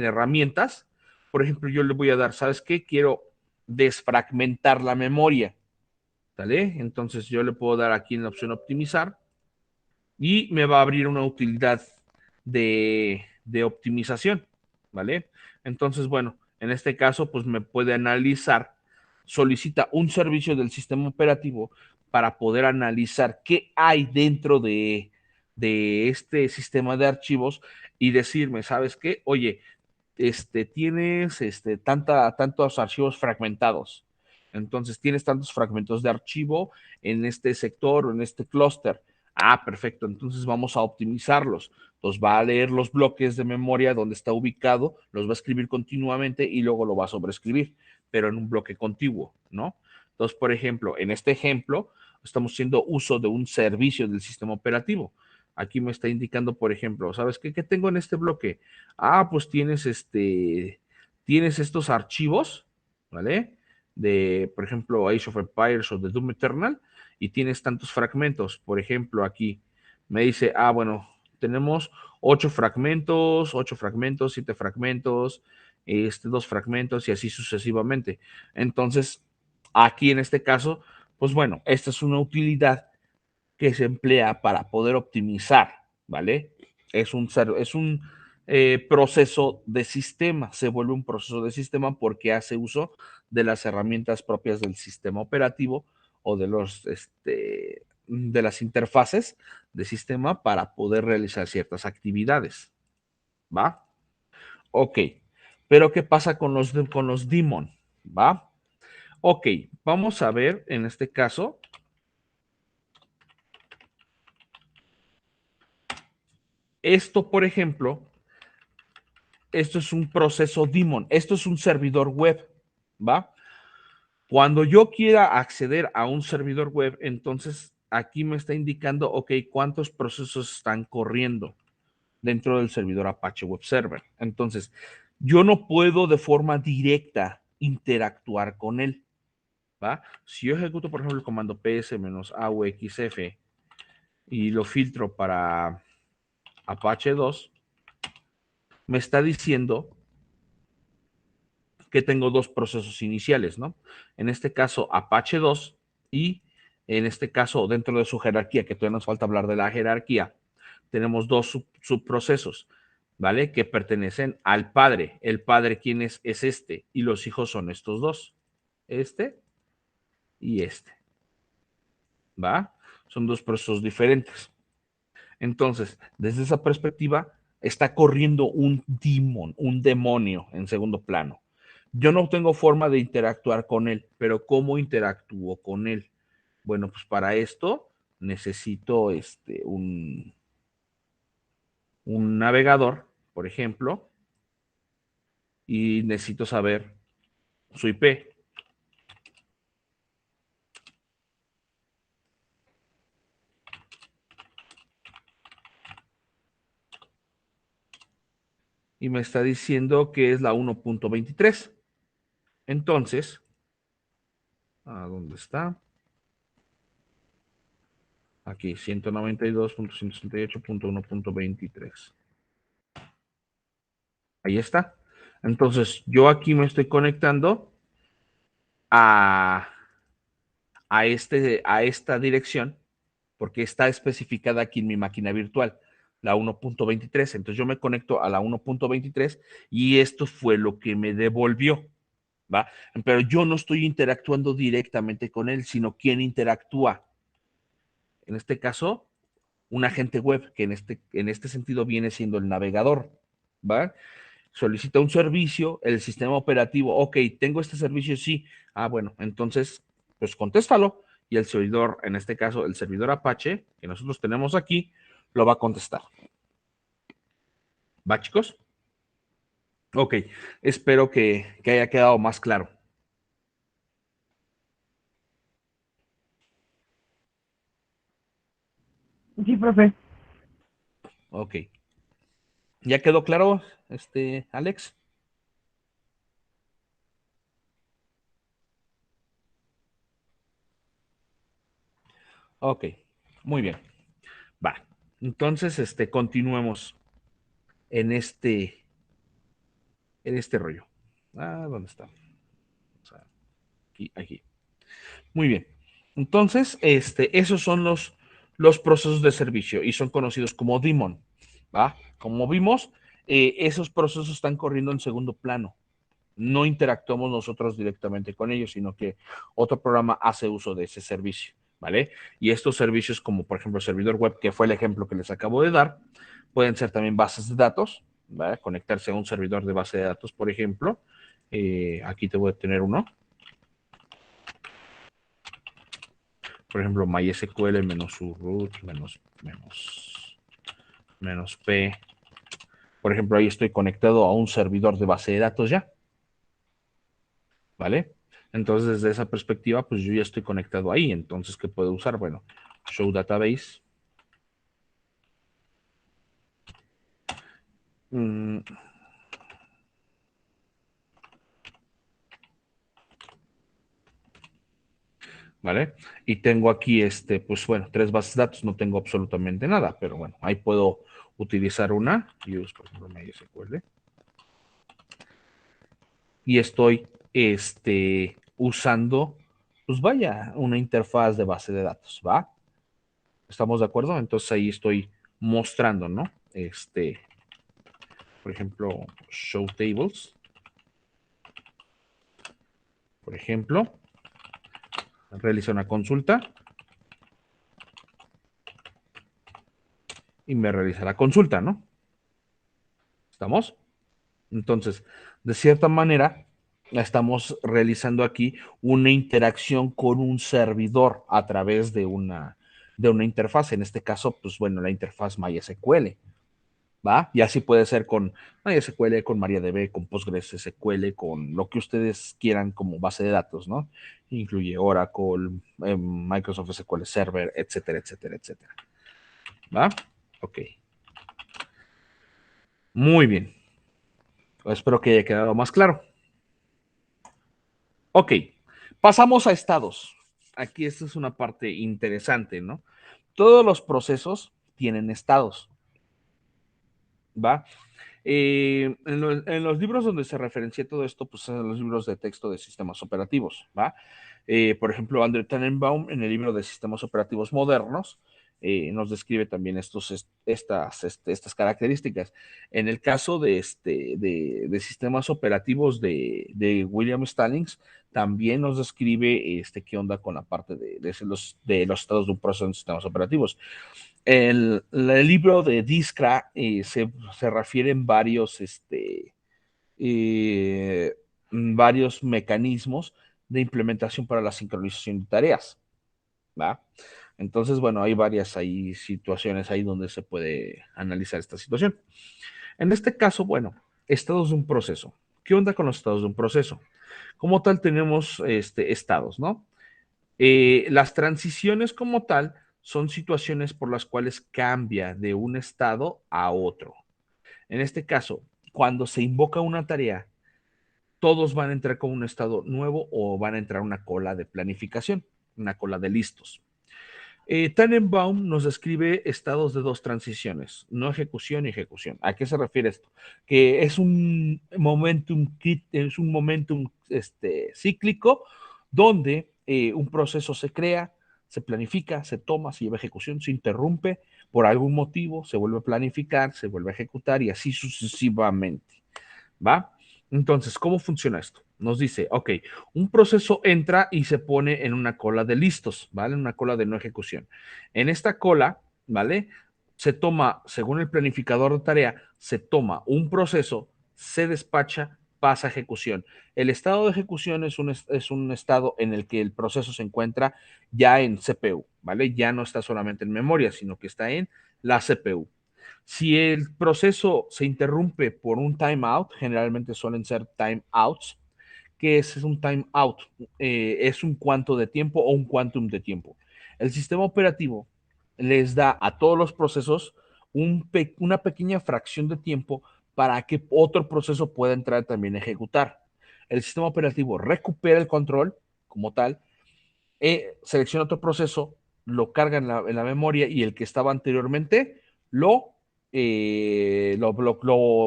herramientas, por ejemplo, yo le voy a dar, ¿sabes qué? Quiero desfragmentar la memoria, ¿vale? Entonces yo le puedo dar aquí en la opción optimizar y me va a abrir una utilidad de optimización, ¿vale? Entonces, bueno, en este caso, pues me puede analizar, solicita un servicio del sistema operativo para poder analizar qué hay dentro de este sistema de archivos y decirme, ¿sabes qué? Oye, tienes tantos archivos fragmentados. Entonces, tienes tantos fragmentos de archivo en este sector o en este clúster. Ah, perfecto. Entonces vamos a optimizarlos. Entonces va a leer los bloques de memoria donde está ubicado, los va a escribir continuamente y luego lo va a sobreescribir, pero en un bloque contiguo, ¿no? Entonces, por ejemplo, en este ejemplo, estamos haciendo uso de un servicio del sistema operativo. Aquí me está indicando, por ejemplo, ¿sabes qué? ¿Qué tengo en este bloque? Ah, pues tienes estos archivos, ¿vale? De, por ejemplo, Age of Empires o de Doom Eternal, y tienes tantos fragmentos. Por ejemplo, aquí me dice, bueno, tenemos 8 fragmentos, 7 fragmentos, 2 fragmentos y así sucesivamente. Entonces, aquí en este caso, pues bueno, esta es una utilidad que se emplea para poder optimizar, ¿vale? Es un proceso de sistema, se vuelve un proceso de sistema porque hace uso de las herramientas propias del sistema operativo o de de las interfaces de sistema para poder realizar ciertas actividades, ¿va? Ok, pero ¿qué pasa con los daemon? ¿Va? Ok, vamos a ver en este caso. Esto, por ejemplo, esto es un proceso daemon, esto es un servidor web, ¿va? Cuando yo quiera acceder a un servidor web, entonces aquí me está indicando, ok, cuántos procesos están corriendo dentro del servidor Apache Web Server. Entonces, yo no puedo de forma directa interactuar con él, ¿va? Si yo ejecuto, por ejemplo, el comando ps-auxf y lo filtro para Apache 2, me está diciendo que tengo 2 procesos iniciales, ¿no? En este caso, Apache 2 y en este caso, dentro de su jerarquía, que todavía nos falta hablar de la jerarquía, tenemos 2 subprocesos, ¿vale? Que pertenecen al padre. El padre, ¿quién es? Es este. Y los hijos son estos 2. Este y este. ¿Va? Son 2 procesos diferentes. Entonces, desde esa perspectiva, está corriendo un demon, un demonio en segundo plano. Yo no tengo forma de interactuar con él, pero ¿cómo interactúo con él? Bueno, pues para esto necesito un navegador, por ejemplo, y necesito saber su IP. Y me está diciendo que es la 1.23. Entonces, ¿dónde está? Aquí, 192.168.1.23. Ahí está. Entonces, yo aquí me estoy conectando a esta dirección porque está especificada aquí en mi máquina virtual, la 1.23. Entonces, yo me conecto a la 1.23 y esto fue lo que me devolvió, ¿va? Pero yo no estoy interactuando directamente con él, sino quien interactúa. En este caso, un agente web, que en este sentido viene siendo el navegador, ¿va? Solicita un servicio, el sistema operativo, ok, tengo este servicio, sí. Bueno, entonces, pues contéstalo. Y el servidor, en este caso, el servidor Apache, que nosotros tenemos aquí, lo va a contestar. ¿Va, chicos? Ok, espero que haya quedado más claro. Sí, profe. Ok. ¿Ya quedó claro, Alex? Ok, muy bien. Va. Entonces, continuemos en este rollo. ¿Dónde está? O sea, aquí. Muy bien. Entonces, esos son los procesos de servicio y son conocidos como daemon, ¿va? Como vimos, esos procesos están corriendo en segundo plano. No interactuamos nosotros directamente con ellos, sino que otro programa hace uso de ese servicio, ¿vale? Y estos servicios, como por ejemplo el servidor web, que fue el ejemplo que les acabo de dar, pueden ser también bases de datos, ¿vale? Conectarse a un servidor de base de datos, por ejemplo. Aquí te voy a tener uno. por ejemplo, MySQL menos u root menos P. Por ejemplo, ahí estoy conectado a un servidor de base de datos ya. ¿Vale? Entonces, desde esa perspectiva, pues yo ya estoy conectado ahí. Entonces, ¿qué puedo usar? Bueno, show database. ¿Vale? Y tengo aquí, pues bueno, 3 bases de datos, no tengo absolutamente nada, pero bueno, ahí puedo utilizar una, use, por ejemplo, MySQL, y estoy, usando, pues vaya, una interfaz de base de datos, ¿va? ¿Estamos de acuerdo? Entonces ahí estoy mostrando, ¿no? Por ejemplo, show tables, por ejemplo, realiza una consulta y me realiza la consulta, ¿no? ¿Estamos? Entonces, de cierta manera, estamos realizando aquí una interacción con un servidor a través de una interfaz. En este caso, pues bueno, la interfaz MySQL, ¿va? Y así puede ser con MySQL, con MariaDB, con PostgreSQL, con lo que ustedes quieran como base de datos, ¿no? Incluye Oracle, Microsoft SQL Server, etcétera, etcétera, etcétera. ¿Va? Ok. Muy bien. Espero que haya quedado más claro. Ok, pasamos a estados. Aquí esta es una parte interesante, ¿no? Todos los procesos tienen estados, ¿va? En los libros donde se referencia todo esto, pues son los libros de texto de sistemas operativos, ¿va? Por ejemplo, Andrew Tannenbaum, en el libro de sistemas operativos modernos, nos describe también estas características. En el caso de sistemas operativos de William Stallings, también nos describe qué onda con la parte de los estados de un proceso en sistemas operativos. El libro de Diskra se refieren varios mecanismos de implementación para la sincronización de tareas, ¿va? Entonces, bueno, hay varias situaciones ahí donde se puede analizar esta situación. En este caso, bueno, estados de un proceso. ¿Qué onda con los estados de un proceso? Como tal, tenemos estados, ¿no? Las transiciones como tal son situaciones por las cuales cambia de un estado a otro. En este caso, cuando se invoca una tarea, todos van a entrar con un estado nuevo o van a entrar una cola de planificación, una cola de listos. Tannenbaum nos describe estados de 2 transiciones, no ejecución y ejecución. ¿A qué se refiere esto? Que es un momentum cíclico donde un proceso se crea, se planifica, se toma, se lleva a ejecución, se interrumpe por algún motivo, se vuelve a planificar, se vuelve a ejecutar y así sucesivamente. ¿Va? Entonces, ¿cómo funciona esto? Nos dice, ok, un proceso entra y se pone en una cola de listos, ¿vale? Una cola de no ejecución. En esta cola, ¿vale? Se toma, según el planificador de tarea, se toma un proceso, se despacha, pasa a ejecución. El estado de ejecución es un estado en el que el proceso se encuentra ya en CPU, ¿vale? Ya no está solamente en memoria, sino que está en la CPU. Si el proceso se interrumpe por un timeout, generalmente suelen ser timeouts. ¿Qué es un timeout? Es un cuanto de tiempo o un quantum de tiempo. El sistema operativo les da a todos los procesos una pequeña fracción de tiempo para que otro proceso pueda entrar también a ejecutar. El sistema operativo recupera el control como tal, selecciona otro proceso, lo carga en la memoria y el que estaba anteriormente lo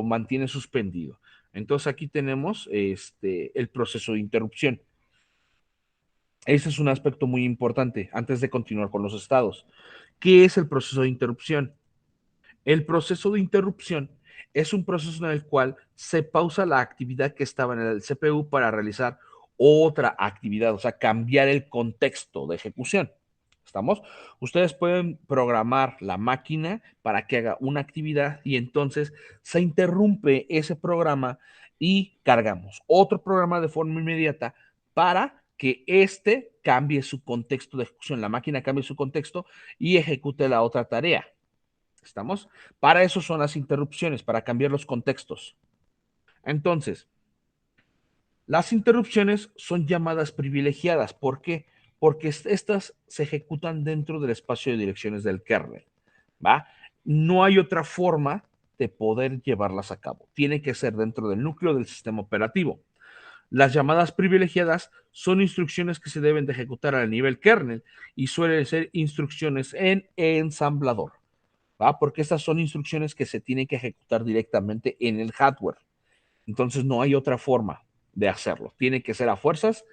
mantiene suspendido. Entonces aquí tenemos el proceso de interrupción. Ese es un aspecto muy importante antes de continuar con los estados. ¿Qué es el proceso de interrupción? El proceso de interrupción es un proceso en el cual se pausa la actividad que estaba en el CPU para realizar otra actividad, o sea, cambiar el contexto de ejecución. ¿Estamos? Ustedes pueden programar la máquina para que haga una actividad y entonces se interrumpe ese programa y cargamos otro programa de forma inmediata para que cambie su contexto de ejecución, la máquina cambie su contexto y ejecute la otra tarea. ¿Estamos? Para eso son las interrupciones, para cambiar los contextos. Entonces, las interrupciones son llamadas privilegiadas. ¿Por qué? Porque estas se ejecutan dentro del espacio de direcciones del kernel, ¿va? No hay otra forma de poder llevarlas a cabo. Tiene que ser dentro del núcleo del sistema operativo. Las llamadas privilegiadas son instrucciones que se deben de ejecutar a nivel kernel y suelen ser instrucciones en ensamblador, ¿va? Porque estas son instrucciones que se tienen que ejecutar directamente en el hardware. Entonces no hay otra forma de hacerlo. Tiene que ser a fuerzas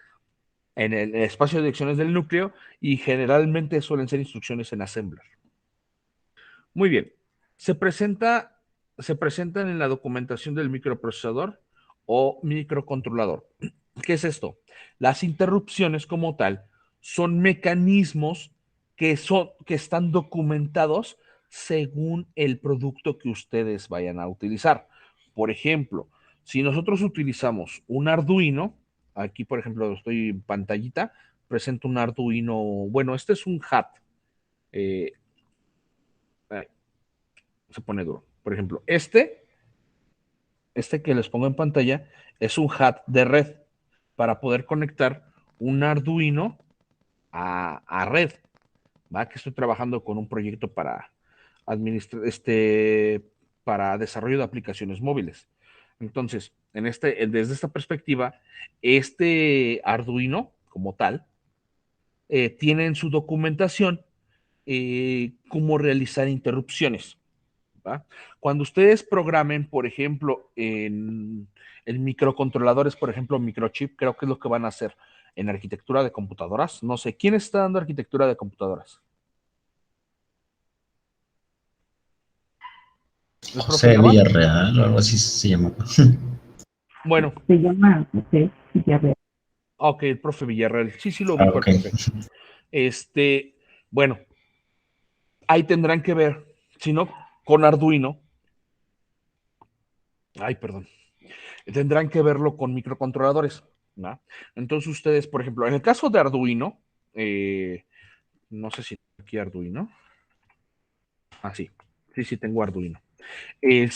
en el espacio de direcciones del núcleo y generalmente suelen ser instrucciones en assembler. Muy bien. Se presentan en la documentación del microprocesador o microcontrolador. ¿Qué es esto? Las interrupciones como tal son mecanismos que están documentados según el producto que ustedes vayan a utilizar. Por ejemplo, si nosotros utilizamos un Arduino, aquí por ejemplo estoy en pantallita, presento un Arduino, bueno, este es un hat. Se pone duro. Por ejemplo, este que les pongo en pantalla es un hat de red para poder conectar un Arduino a red. ¿Va? Que estoy trabajando con un proyecto para para desarrollo de aplicaciones móviles. Entonces, desde esta perspectiva, este Arduino como tal tiene en su documentación cómo realizar interrupciones. ¿Va? Cuando ustedes programen, por ejemplo, en microcontroladores, por ejemplo, microchip, creo que es lo que van a hacer en arquitectura de computadoras. No sé, ¿quién está dando arquitectura de computadoras? José Villarreal o algo así se llama. Bueno. Se llama José Villarreal. Ok, el profe Villarreal. Sí, lo ubico, okay. El profe. Bueno, ahí tendrán que ver, si no, con Arduino. Tendrán que verlo con microcontroladores, ¿no? Entonces ustedes, por ejemplo, en el caso de Arduino, no sé si aquí Arduino. Sí, tengo Arduino. En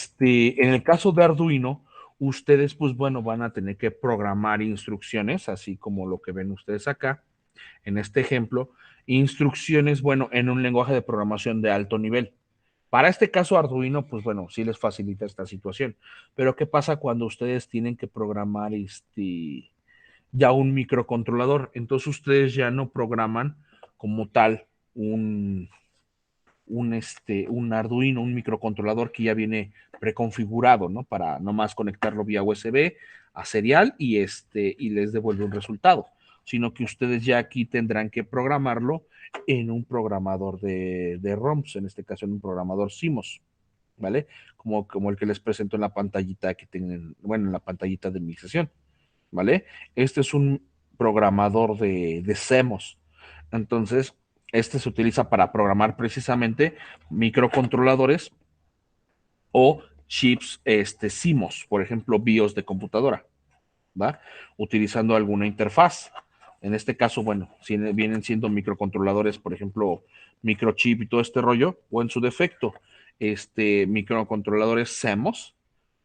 el caso de Arduino, ustedes, pues bueno, van a tener que programar instrucciones, así como lo que ven ustedes acá, en este ejemplo, instrucciones, bueno, en un lenguaje de programación de alto nivel. Para este caso Arduino, pues bueno, sí les facilita esta situación. Pero ¿qué pasa cuando ustedes tienen que programar ya un microcontrolador? Entonces ustedes ya no programan como tal un Arduino, un microcontrolador que ya viene preconfigurado, ¿no? Para nomás conectarlo vía USB a serial y les devuelve un resultado, sino que ustedes ya aquí tendrán que programarlo en un programador de ROMs, en este caso en un programador CMOS, ¿vale? Como el que les presento en la pantallita que tienen, bueno, en la pantallita de mi sesión, ¿vale? Este es un programador de CMOS. Entonces, se utiliza para programar precisamente microcontroladores o chips CMOS, por ejemplo, BIOS de computadora, ¿va? Utilizando alguna interfaz. En este caso, bueno, si vienen siendo microcontroladores, por ejemplo, microchip y todo este rollo, o en su defecto, microcontroladores CMOS,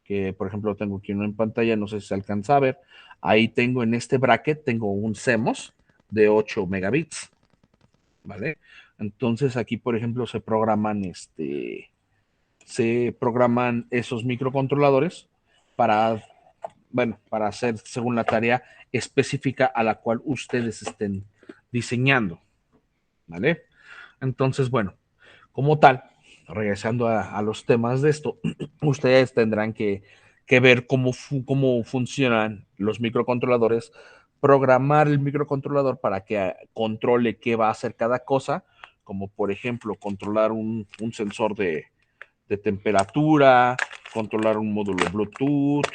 que por ejemplo tengo aquí uno en pantalla, no sé si se alcanza a ver. Ahí tengo en este bracket, tengo un CMOS de 8 megabits, ¿vale? Entonces aquí, por ejemplo, se programan esos microcontroladores para hacer según la tarea específica a la cual ustedes estén diseñando, ¿vale? Entonces, bueno, como tal, regresando a los temas de esto, ustedes tendrán que ver cómo funcionan los microcontroladores, programar el microcontrolador para que controle qué va a hacer cada cosa, como por ejemplo controlar un sensor de temperatura, controlar un módulo Bluetooth,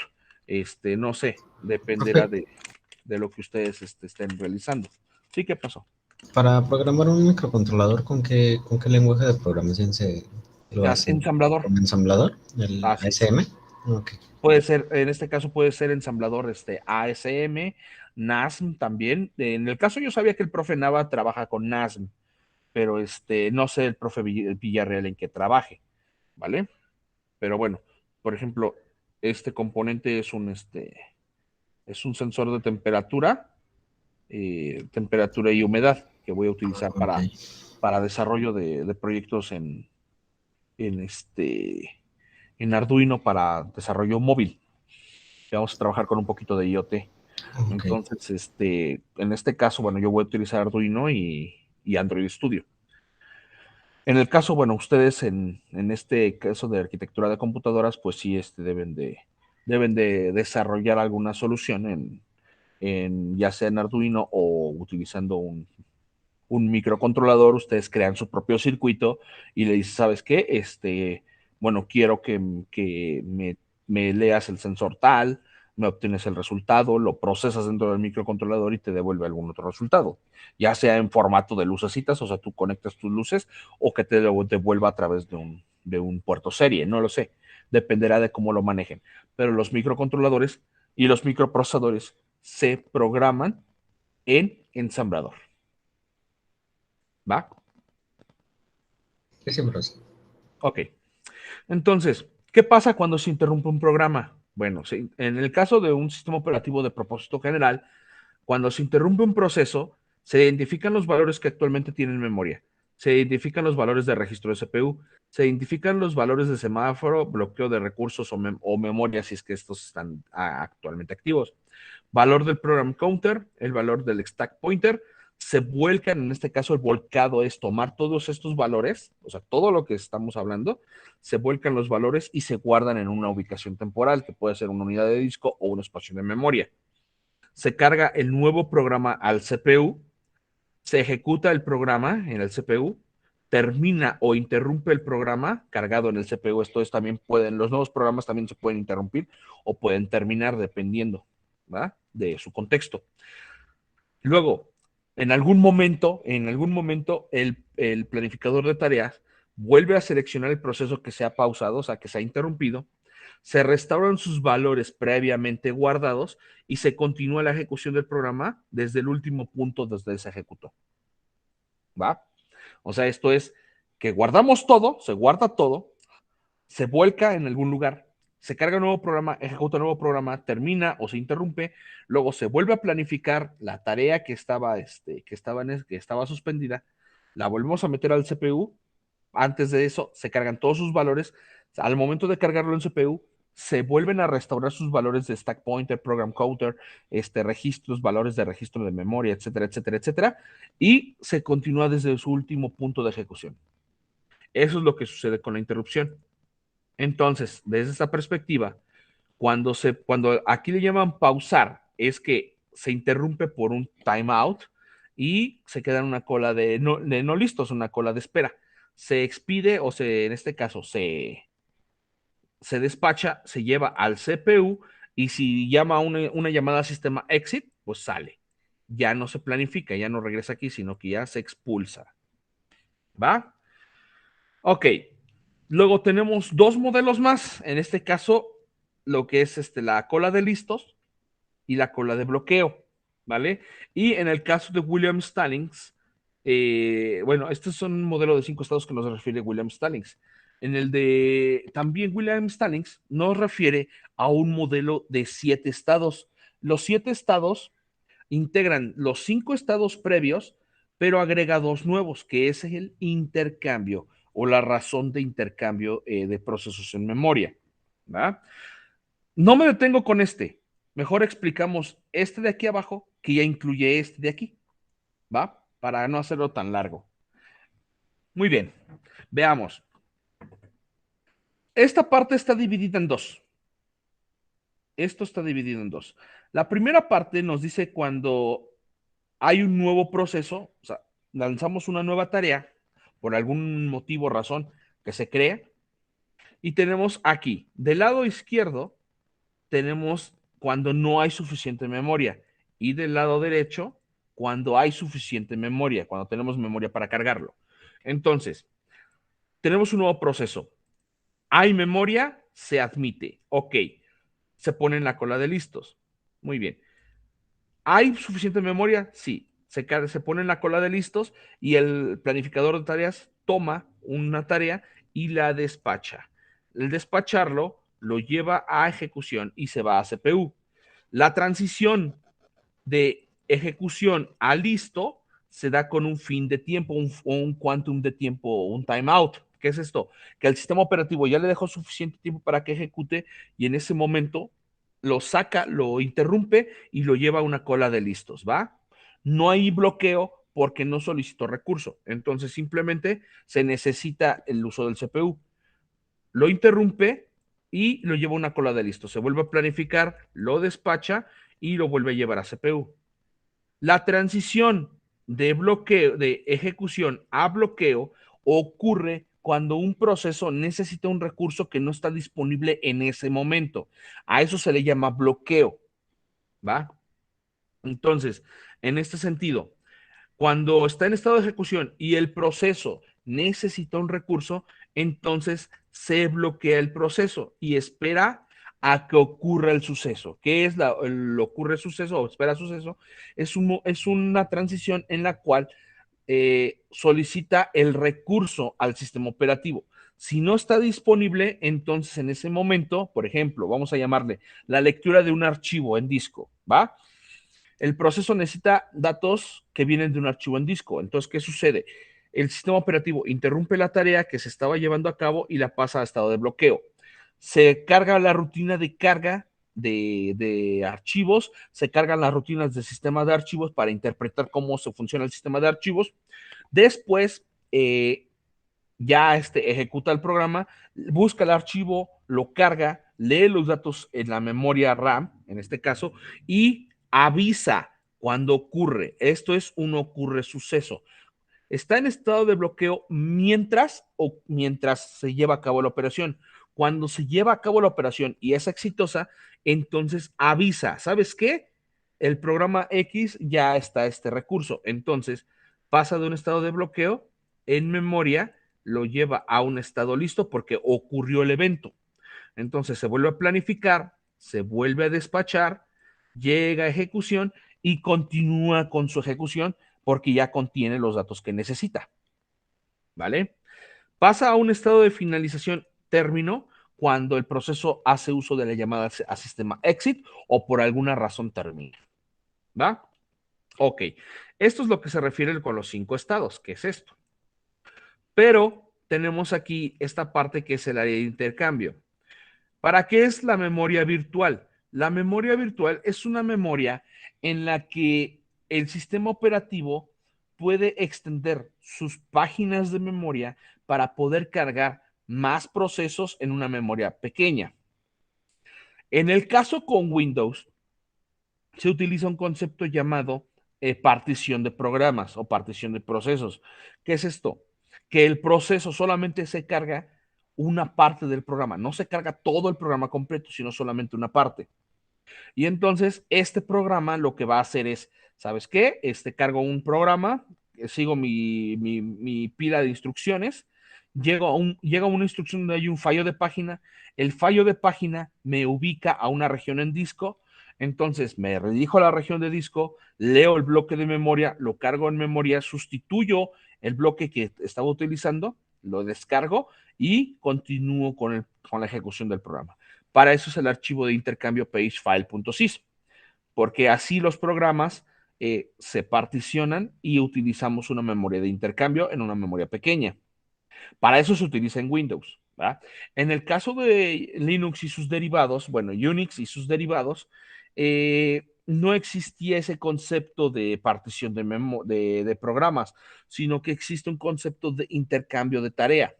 no sé, dependerá de lo que ustedes estén realizando. ¿Sí? ¿Qué pasó? Para programar un microcontrolador, ¿con qué lenguaje de programación se lo hace? Ensamblador. ¿Con ensamblador? ¿El ASM? Okay. Puede ser, en este caso puede ser ensamblador ASM, NASM también. En el caso yo sabía que el profe Nava trabaja con NASM, pero no sé el profe Villarreal en qué trabaje, ¿vale? Pero bueno, por ejemplo, este componente es un sensor de temperatura, temperatura y humedad que voy a utilizar para desarrollo de proyectos en Arduino para desarrollo móvil. Vamos a trabajar con un poquito de IoT. Entonces, en este caso, bueno, yo voy a utilizar Arduino y Android Studio. En el caso, bueno, ustedes en este caso de arquitectura de computadoras, pues sí deben de desarrollar alguna solución ya sea en Arduino o utilizando un microcontrolador. Ustedes crean su propio circuito y le dicen, ¿sabes qué? Bueno, quiero que me leas el sensor tal, me obtienes el resultado, lo procesas dentro del microcontrolador y te devuelve algún otro resultado, ya sea en formato de lucecitas, o sea, tú conectas tus luces, o que te lo devuelva a través de un puerto serie, no lo sé, dependerá de cómo lo manejen, pero los microcontroladores y los microprocesadores se programan en ensamblador. ¿Va? Sí, bro. Ok. Entonces, ¿qué pasa cuando se interrumpe un programa? Bueno, en el caso de un sistema operativo de propósito general, cuando se interrumpe un proceso, se identifican los valores que actualmente tienen memoria, se identifican los valores de registro de CPU, se identifican los valores de semáforo, bloqueo de recursos o memoria si es que estos están actualmente activos, valor del program counter, el valor del stack pointer. Se vuelcan, en este caso el volcado es tomar todos estos valores, o sea, todo lo que estamos hablando, se vuelcan los valores y se guardan en una ubicación temporal, que puede ser una unidad de disco o un espacio de memoria. Se carga el nuevo programa al CPU, se ejecuta el programa en el CPU, termina o interrumpe el programa cargado en el CPU. Esto es también los nuevos programas también se pueden interrumpir o pueden terminar dependiendo, ¿va?, de su contexto. Luego, en algún momento, el planificador de tareas vuelve a seleccionar el proceso que se ha pausado, o sea, que se ha interrumpido, se restauran sus valores previamente guardados y se continúa la ejecución del programa desde el último punto desde se ejecutó. ¿Va? O sea, esto es que guardamos todo, se guarda todo, se vuelca en algún lugar, se carga un nuevo programa, ejecuta un nuevo programa, termina o se interrumpe, luego se vuelve a planificar la tarea que estaba suspendida, la volvemos a meter al CPU. Antes de eso, se cargan todos sus valores. Al momento de cargarlo en CPU, se vuelven a restaurar sus valores de stack pointer, program counter, registros, valores de registro de memoria, etcétera, etcétera, etcétera, y se continúa desde su último punto de ejecución. Eso es lo que sucede con la interrupción. Entonces, desde esa perspectiva, cuando aquí le llaman pausar, es que se interrumpe por un timeout y se queda en una cola de no listos, una cola de espera. Se expide o en este caso, se despacha, se lleva al CPU y si llama una llamada a sistema exit, pues sale. Ya no se planifica, ya no regresa aquí, sino que ya se expulsa. ¿Va? Ok. Luego tenemos dos modelos más. En este caso, lo que es la cola de listos y la cola de bloqueo, ¿vale? Y en el caso de William Stallings, bueno, este es un modelo de 5 estados que nos refiere William Stallings. En el de también William Stallings nos refiere a un modelo de 7 estados. Los 7 estados integran los 5 estados previos, pero agrega 2 nuevos, que es el intercambio o la razón de intercambio de procesos en memoria, ¿va? No me detengo con mejor explicamos de aquí abajo, que ya incluye de aquí, ¿va? Para no hacerlo tan largo. Muy bien, veamos. Esta parte está dividida en dos. Esto está dividido en dos. La primera parte nos dice cuando hay un nuevo proceso, o sea, lanzamos una nueva tarea, por algún motivo o razón que se crea, y tenemos aquí, del lado izquierdo, tenemos cuando no hay suficiente memoria, y del lado derecho, cuando hay suficiente memoria, cuando tenemos memoria para cargarlo. Entonces, tenemos un nuevo proceso. Hay memoria, se admite. Ok, se pone en la cola de listos. Muy bien. ¿Hay suficiente memoria? Sí. Se pone en la cola de listos y el planificador de tareas toma una tarea y la despacha. El despacharlo lo lleva a ejecución y se va a CPU. La transición de ejecución a listo se da con un fin de tiempo, un quantum de tiempo, un timeout. ¿Qué es esto? Que el sistema operativo ya le dejó suficiente tiempo para que ejecute y en ese momento lo saca, lo interrumpe y lo lleva a una cola de listos, ¿va? No hay bloqueo porque no solicitó recurso. Entonces simplemente se necesita el uso del CPU. Lo interrumpe y lo lleva a una cola de listos. Se vuelve a planificar, lo despacha y lo vuelve a llevar a CPU. La transición de bloqueo, de ejecución a bloqueo ocurre cuando un proceso necesita un recurso que no está disponible en ese momento. A eso se le llama bloqueo, ¿va? Entonces, en este sentido, cuando está en estado de ejecución y el proceso necesita un recurso, entonces se bloquea el proceso y espera a que ocurra el suceso. ¿Qué es ocurre el suceso o espera suceso? Es una transición en la cual solicita el recurso al sistema operativo. Si no está disponible, entonces en ese momento, por ejemplo, vamos a llamarle la lectura de un archivo en disco, ¿va? El proceso necesita datos que vienen de un archivo en disco. Entonces, ¿qué sucede? El sistema operativo interrumpe la tarea que se estaba llevando a cabo y la pasa a estado de bloqueo. Se carga la rutina de carga de archivos, se cargan las rutinas del sistema de archivos para interpretar cómo se funciona el sistema de archivos. Después, ya ejecuta el programa, busca el archivo, lo carga, lee los datos en la memoria RAM, en este caso, y avisa cuando ocurre. Esto es un ocurre suceso. Está en estado de bloqueo mientras se lleva a cabo la operación. Cuando se lleva a cabo la operación y es exitosa, entonces avisa, ¿sabes qué? El programa X ya está este recurso. Entonces pasa de un estado de bloqueo en memoria, lo lleva a un estado listo porque ocurrió el evento. Entonces se vuelve a planificar, se vuelve a despachar, llega a ejecución y continúa con su ejecución porque ya contiene los datos que necesita. ¿Vale? Pasa a un estado de finalización término cuando el proceso hace uso de la llamada a sistema exit o por alguna razón termina. ¿Va? Ok. Esto es lo que se refiere con los 5 estados, que es esto. Pero tenemos aquí esta parte que es el área de intercambio. ¿Para qué es la memoria virtual? La memoria virtual es una memoria en la que el sistema operativo puede extender sus páginas de memoria para poder cargar más procesos en una memoria pequeña. En el caso con Windows, se utiliza un concepto llamado partición de programas o partición de procesos. ¿Qué es esto? Que el proceso solamente se carga una parte del programa, no se carga todo el programa completo, sino solamente una parte. Y entonces este programa lo que va a hacer es, ¿sabes qué? Cargo un programa, sigo mi pila de instrucciones, llega a una instrucción donde hay un fallo de página, el fallo de página me ubica a una región en disco, entonces me redirijo a la región de disco, leo el bloque de memoria, lo cargo en memoria, sustituyo el bloque que estaba utilizando, lo descargo y continúo con la ejecución del programa. Para eso es el archivo de intercambio pagefile.sys, porque así los programas se particionan y utilizamos una memoria de intercambio en una memoria pequeña. Para eso se utiliza en Windows, ¿verdad? En el caso de Linux y sus derivados, bueno, Unix y sus derivados, no existía ese concepto de partición de programas, sino que existe un concepto de intercambio de tarea.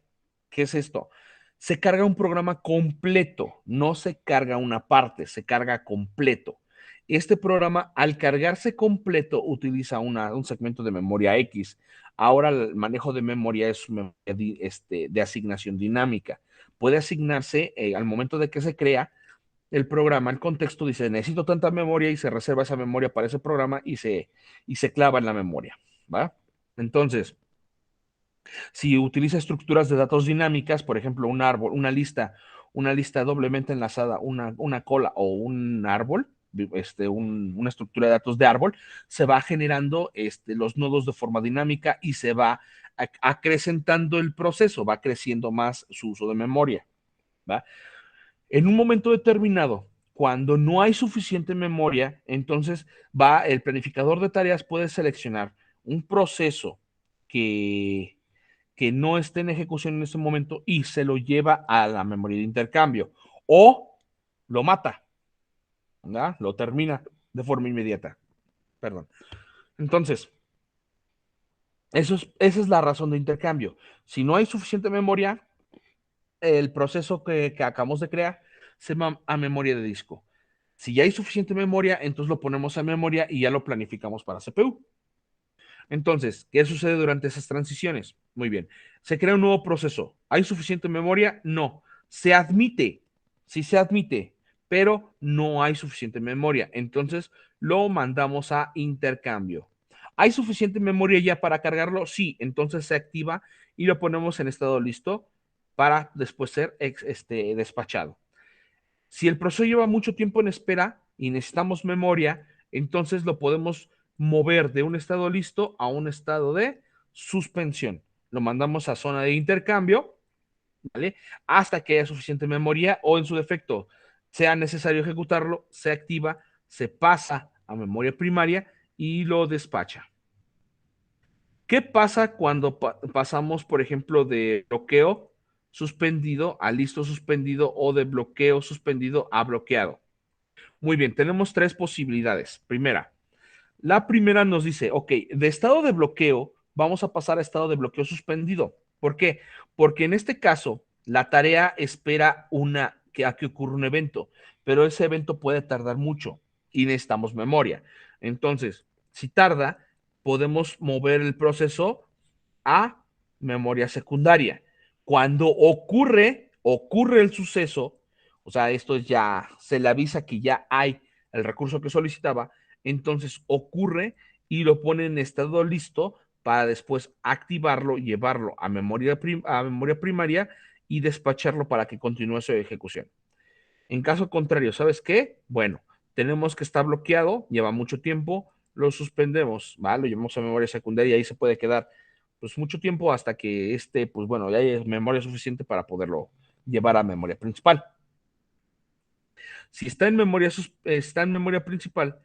¿Qué es esto? Se carga un programa completo, no se carga una parte, se carga completo. Este programa, al cargarse completo, utiliza un segmento de memoria X. Ahora el manejo de memoria es de asignación dinámica. Puede asignarse al momento de que se crea el programa, el contexto dice, necesito tanta memoria y se reserva esa memoria para ese programa y se clava en la memoria, ¿va? Entonces, si utiliza estructuras de datos dinámicas, por ejemplo, un árbol, una lista doblemente enlazada, una cola o un árbol, una estructura de datos de árbol, se va generando los nodos de forma dinámica y se va acrecentando el proceso, va creciendo más su uso de memoria, ¿va? En un momento determinado, cuando no hay suficiente memoria, entonces el planificador de tareas puede seleccionar un proceso que no esté en ejecución en ese momento y se lo lleva a la memoria de intercambio o lo mata, ¿verdad? Lo termina de forma inmediata. Perdón. Entonces, esa es la razón de intercambio. Si no hay suficiente memoria, el proceso que acabamos de crear se va a memoria de disco. Si ya hay suficiente memoria, entonces lo ponemos a memoria y ya lo planificamos para CPU. Entonces, ¿qué sucede durante esas transiciones? Muy bien. Se crea un nuevo proceso. ¿Hay suficiente memoria? No. Se admite. Sí se admite, pero no hay suficiente memoria. Entonces, lo mandamos a intercambio. ¿Hay suficiente memoria ya para cargarlo? Sí. Entonces se activa y lo ponemos en estado listo para después ser despachado. Si el proceso lleva mucho tiempo en espera y necesitamos memoria, entonces lo podemos mover de un estado listo a un estado de suspensión. Lo mandamos a zona de intercambio, ¿vale? Hasta que haya suficiente memoria o en su defecto sea necesario ejecutarlo, se activa, se pasa a memoria primaria y lo despacha. ¿Qué pasa cuando pasamos, por ejemplo, de bloqueo suspendido a listo suspendido o de bloqueo suspendido a bloqueado? Muy bien, tenemos tres posibilidades. La primera nos dice, ok, de estado de bloqueo vamos a pasar a estado de bloqueo suspendido. ¿Por qué? Porque en este caso la tarea espera a que ocurra un evento, pero ese evento puede tardar mucho y necesitamos memoria. Entonces, si tarda, podemos mover el proceso a memoria secundaria. Cuando ocurre el suceso, o sea, esto ya se le avisa que ya hay el recurso que solicitaba, entonces ocurre y lo pone en estado listo para después activarlo, llevarlo a memoria primaria y despacharlo para que continúe su ejecución. En caso contrario, ¿sabes qué? Bueno, tenemos que estar bloqueado, lleva mucho tiempo, lo suspendemos, ¿vale? Lo llevamos a memoria secundaria y ahí se puede quedar pues mucho tiempo hasta que pues bueno, ya hay memoria suficiente para poderlo llevar a memoria principal. Si está en memoria principal,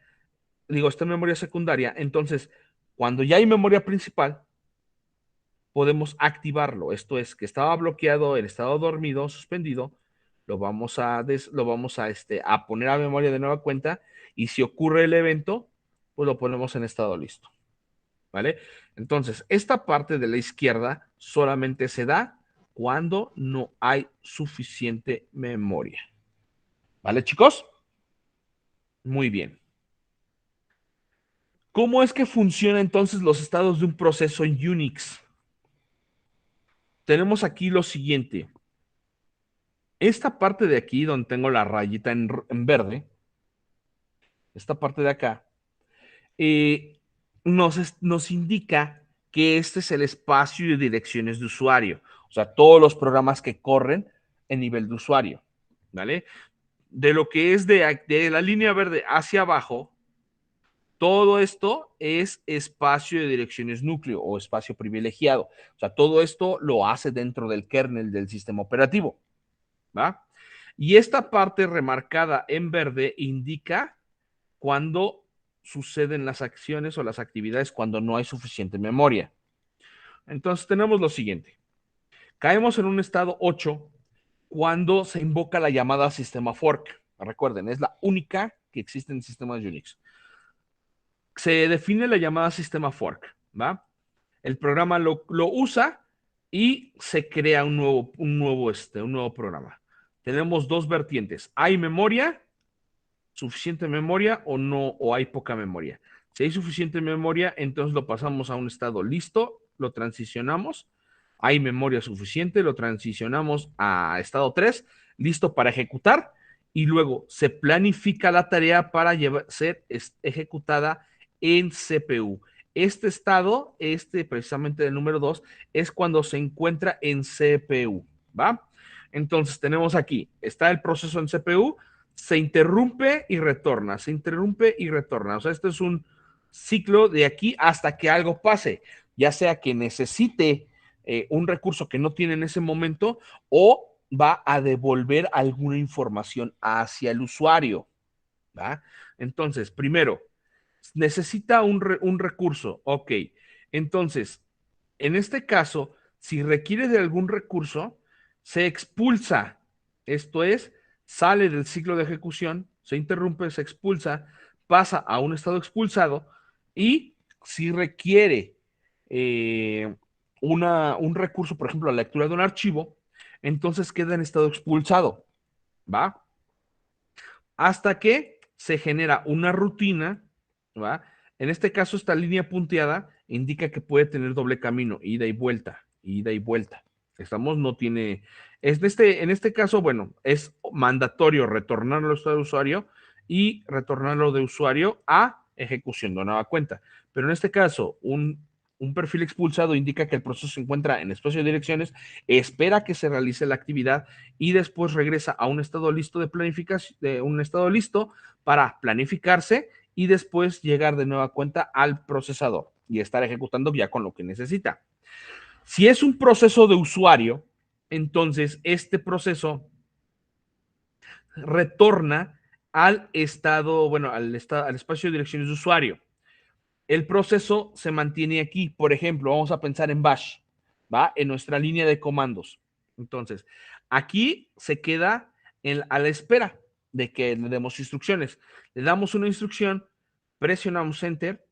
está en memoria secundaria, entonces cuando ya hay memoria principal, podemos activarlo. Esto es que estaba bloqueado en estado dormido, suspendido, lo vamos a poner a memoria de nueva cuenta y si ocurre el evento, pues lo ponemos en estado listo. ¿Vale? Entonces, esta parte de la izquierda solamente se da cuando no hay suficiente memoria. ¿Vale, chicos? Muy bien. ¿Cómo es que funcionan entonces los estados de un proceso en Unix? Tenemos aquí lo siguiente. Esta parte de aquí, donde tengo la rayita en verde, esta parte de acá, nos indica que este es el espacio de direcciones de usuario. O sea, todos los programas que corren en nivel de usuario, ¿vale? De lo que es de la línea verde hacia abajo, todo esto es espacio de direcciones núcleo o espacio privilegiado. O sea, todo esto lo hace dentro del kernel del sistema operativo, ¿va? Y esta parte remarcada en verde indica cuando suceden las acciones o las actividades cuando no hay suficiente memoria. Entonces tenemos lo siguiente. Caemos en un estado 8 cuando se invoca la llamada sistema fork. Recuerden, es la única que existe en sistemas Unix. Se define la llamada sistema fork, ¿va? El programa lo usa y se crea un nuevo programa. Tenemos dos vertientes. ¿Hay memoria? ¿Suficiente memoria o no? ¿O hay poca memoria? Si hay suficiente memoria, entonces lo pasamos a un estado listo, lo transicionamos. Hay memoria suficiente, lo transicionamos a estado 3, listo para ejecutar, y luego se planifica la tarea para ser ejecutada en CPU. Este estado, precisamente del número 2, es cuando se encuentra en CPU, ¿va? Entonces tenemos aquí, está el proceso en CPU, se interrumpe y retorna, se interrumpe y retorna. O sea, este es un ciclo de aquí hasta que algo pase, ya sea que necesite un recurso que no tiene en ese momento o va a devolver alguna información hacia el usuario. ¿Va? Entonces, primero, necesita un recurso. Ok, entonces, en este caso, si requiere de algún recurso, se expulsa. Esto es, sale del ciclo de ejecución, se interrumpe, se expulsa, pasa a un estado expulsado y si requiere un recurso, por ejemplo, la lectura de un archivo, entonces queda en estado expulsado. ¿Va? Hasta que se genera una rutina, ¿va? En este caso, esta línea punteada indica que puede tener doble camino, ida y vuelta, ida y vuelta. Estamos, no tiene, en este caso, bueno, es mandatorio retornarlo al estado de usuario y retornarlo de usuario a ejecución de nueva cuenta. Pero en este caso, un perfil expulsado indica que el proceso se encuentra en espacio de direcciones, espera que se realice la actividad y después regresa a un estado listo de planificación, de un estado listo para planificarse y después llegar de nueva cuenta al procesador y estar ejecutando ya con lo que necesita. Si es un proceso de usuario, entonces este proceso retorna al estado, bueno, al espacio de direcciones de usuario. El proceso se mantiene aquí. Por ejemplo, vamos a pensar en Bash, ¿va? En nuestra línea de comandos. Entonces, aquí se queda a la espera de que le demos instrucciones. Le damos una instrucción, presionamos Enter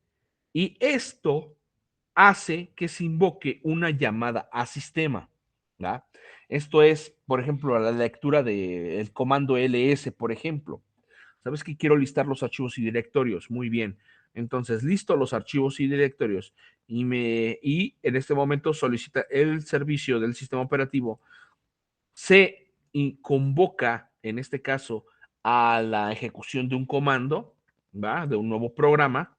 y esto hace que se invoque una llamada a sistema, ¿va? Esto es, por ejemplo, la lectura del comando ls, por ejemplo. ¿Sabes que quiero listar los archivos y directorios? Muy bien. Entonces, listo los archivos y directorios y en este momento solicita el servicio del sistema operativo. Se convoca, en este caso, a la ejecución de un comando, ¿va? De un nuevo programa.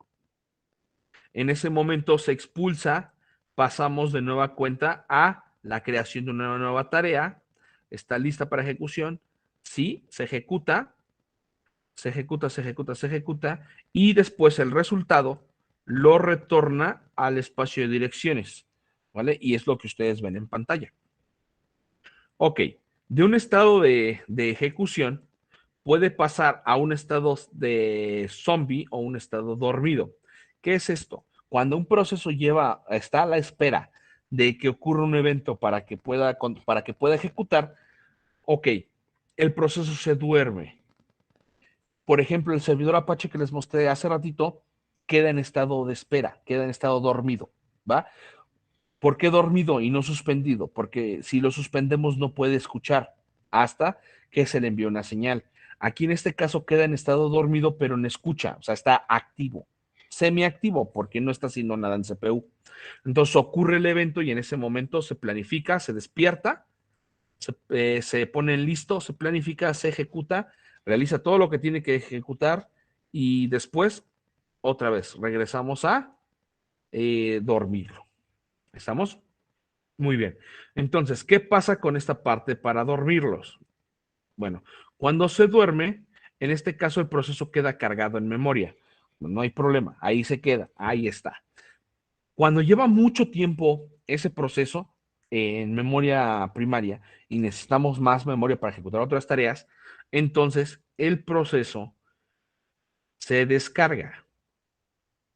En ese momento se expulsa, pasamos de nueva cuenta a la creación de una nueva tarea. Está lista para ejecución. Sí, se ejecuta y después el resultado lo retorna al espacio de direcciones, ¿vale? Y es lo que ustedes ven en pantalla. Ok, de un estado de ejecución puede pasar a un estado de zombie o un estado dormido. ¿Qué es esto? Cuando un proceso está a la espera de que ocurra un evento para que pueda ejecutar, ok, el proceso se duerme. Por ejemplo, el servidor Apache que les mostré hace ratito queda en estado de espera, queda en estado dormido, ¿va? ¿Por qué dormido y no suspendido? Porque si lo suspendemos no puede escuchar hasta que se le envíe una señal. Aquí en este caso queda en estado dormido, pero no escucha, o sea, está activo, semiactivo, porque no está haciendo nada en CPU. Entonces ocurre el evento y en ese momento se planifica, se despierta, se pone listo, se planifica, se ejecuta, realiza todo lo que tiene que ejecutar y después, otra vez, regresamos a dormirlo. ¿Estamos? Muy bien. Entonces, ¿qué pasa con esta parte para dormirlos? Bueno, cuando se duerme, en este caso el proceso queda cargado en memoria. No hay problema, ahí se queda, ahí está. Cuando lleva mucho tiempo ese proceso en memoria primaria y necesitamos más memoria para ejecutar otras tareas, entonces el proceso se descarga.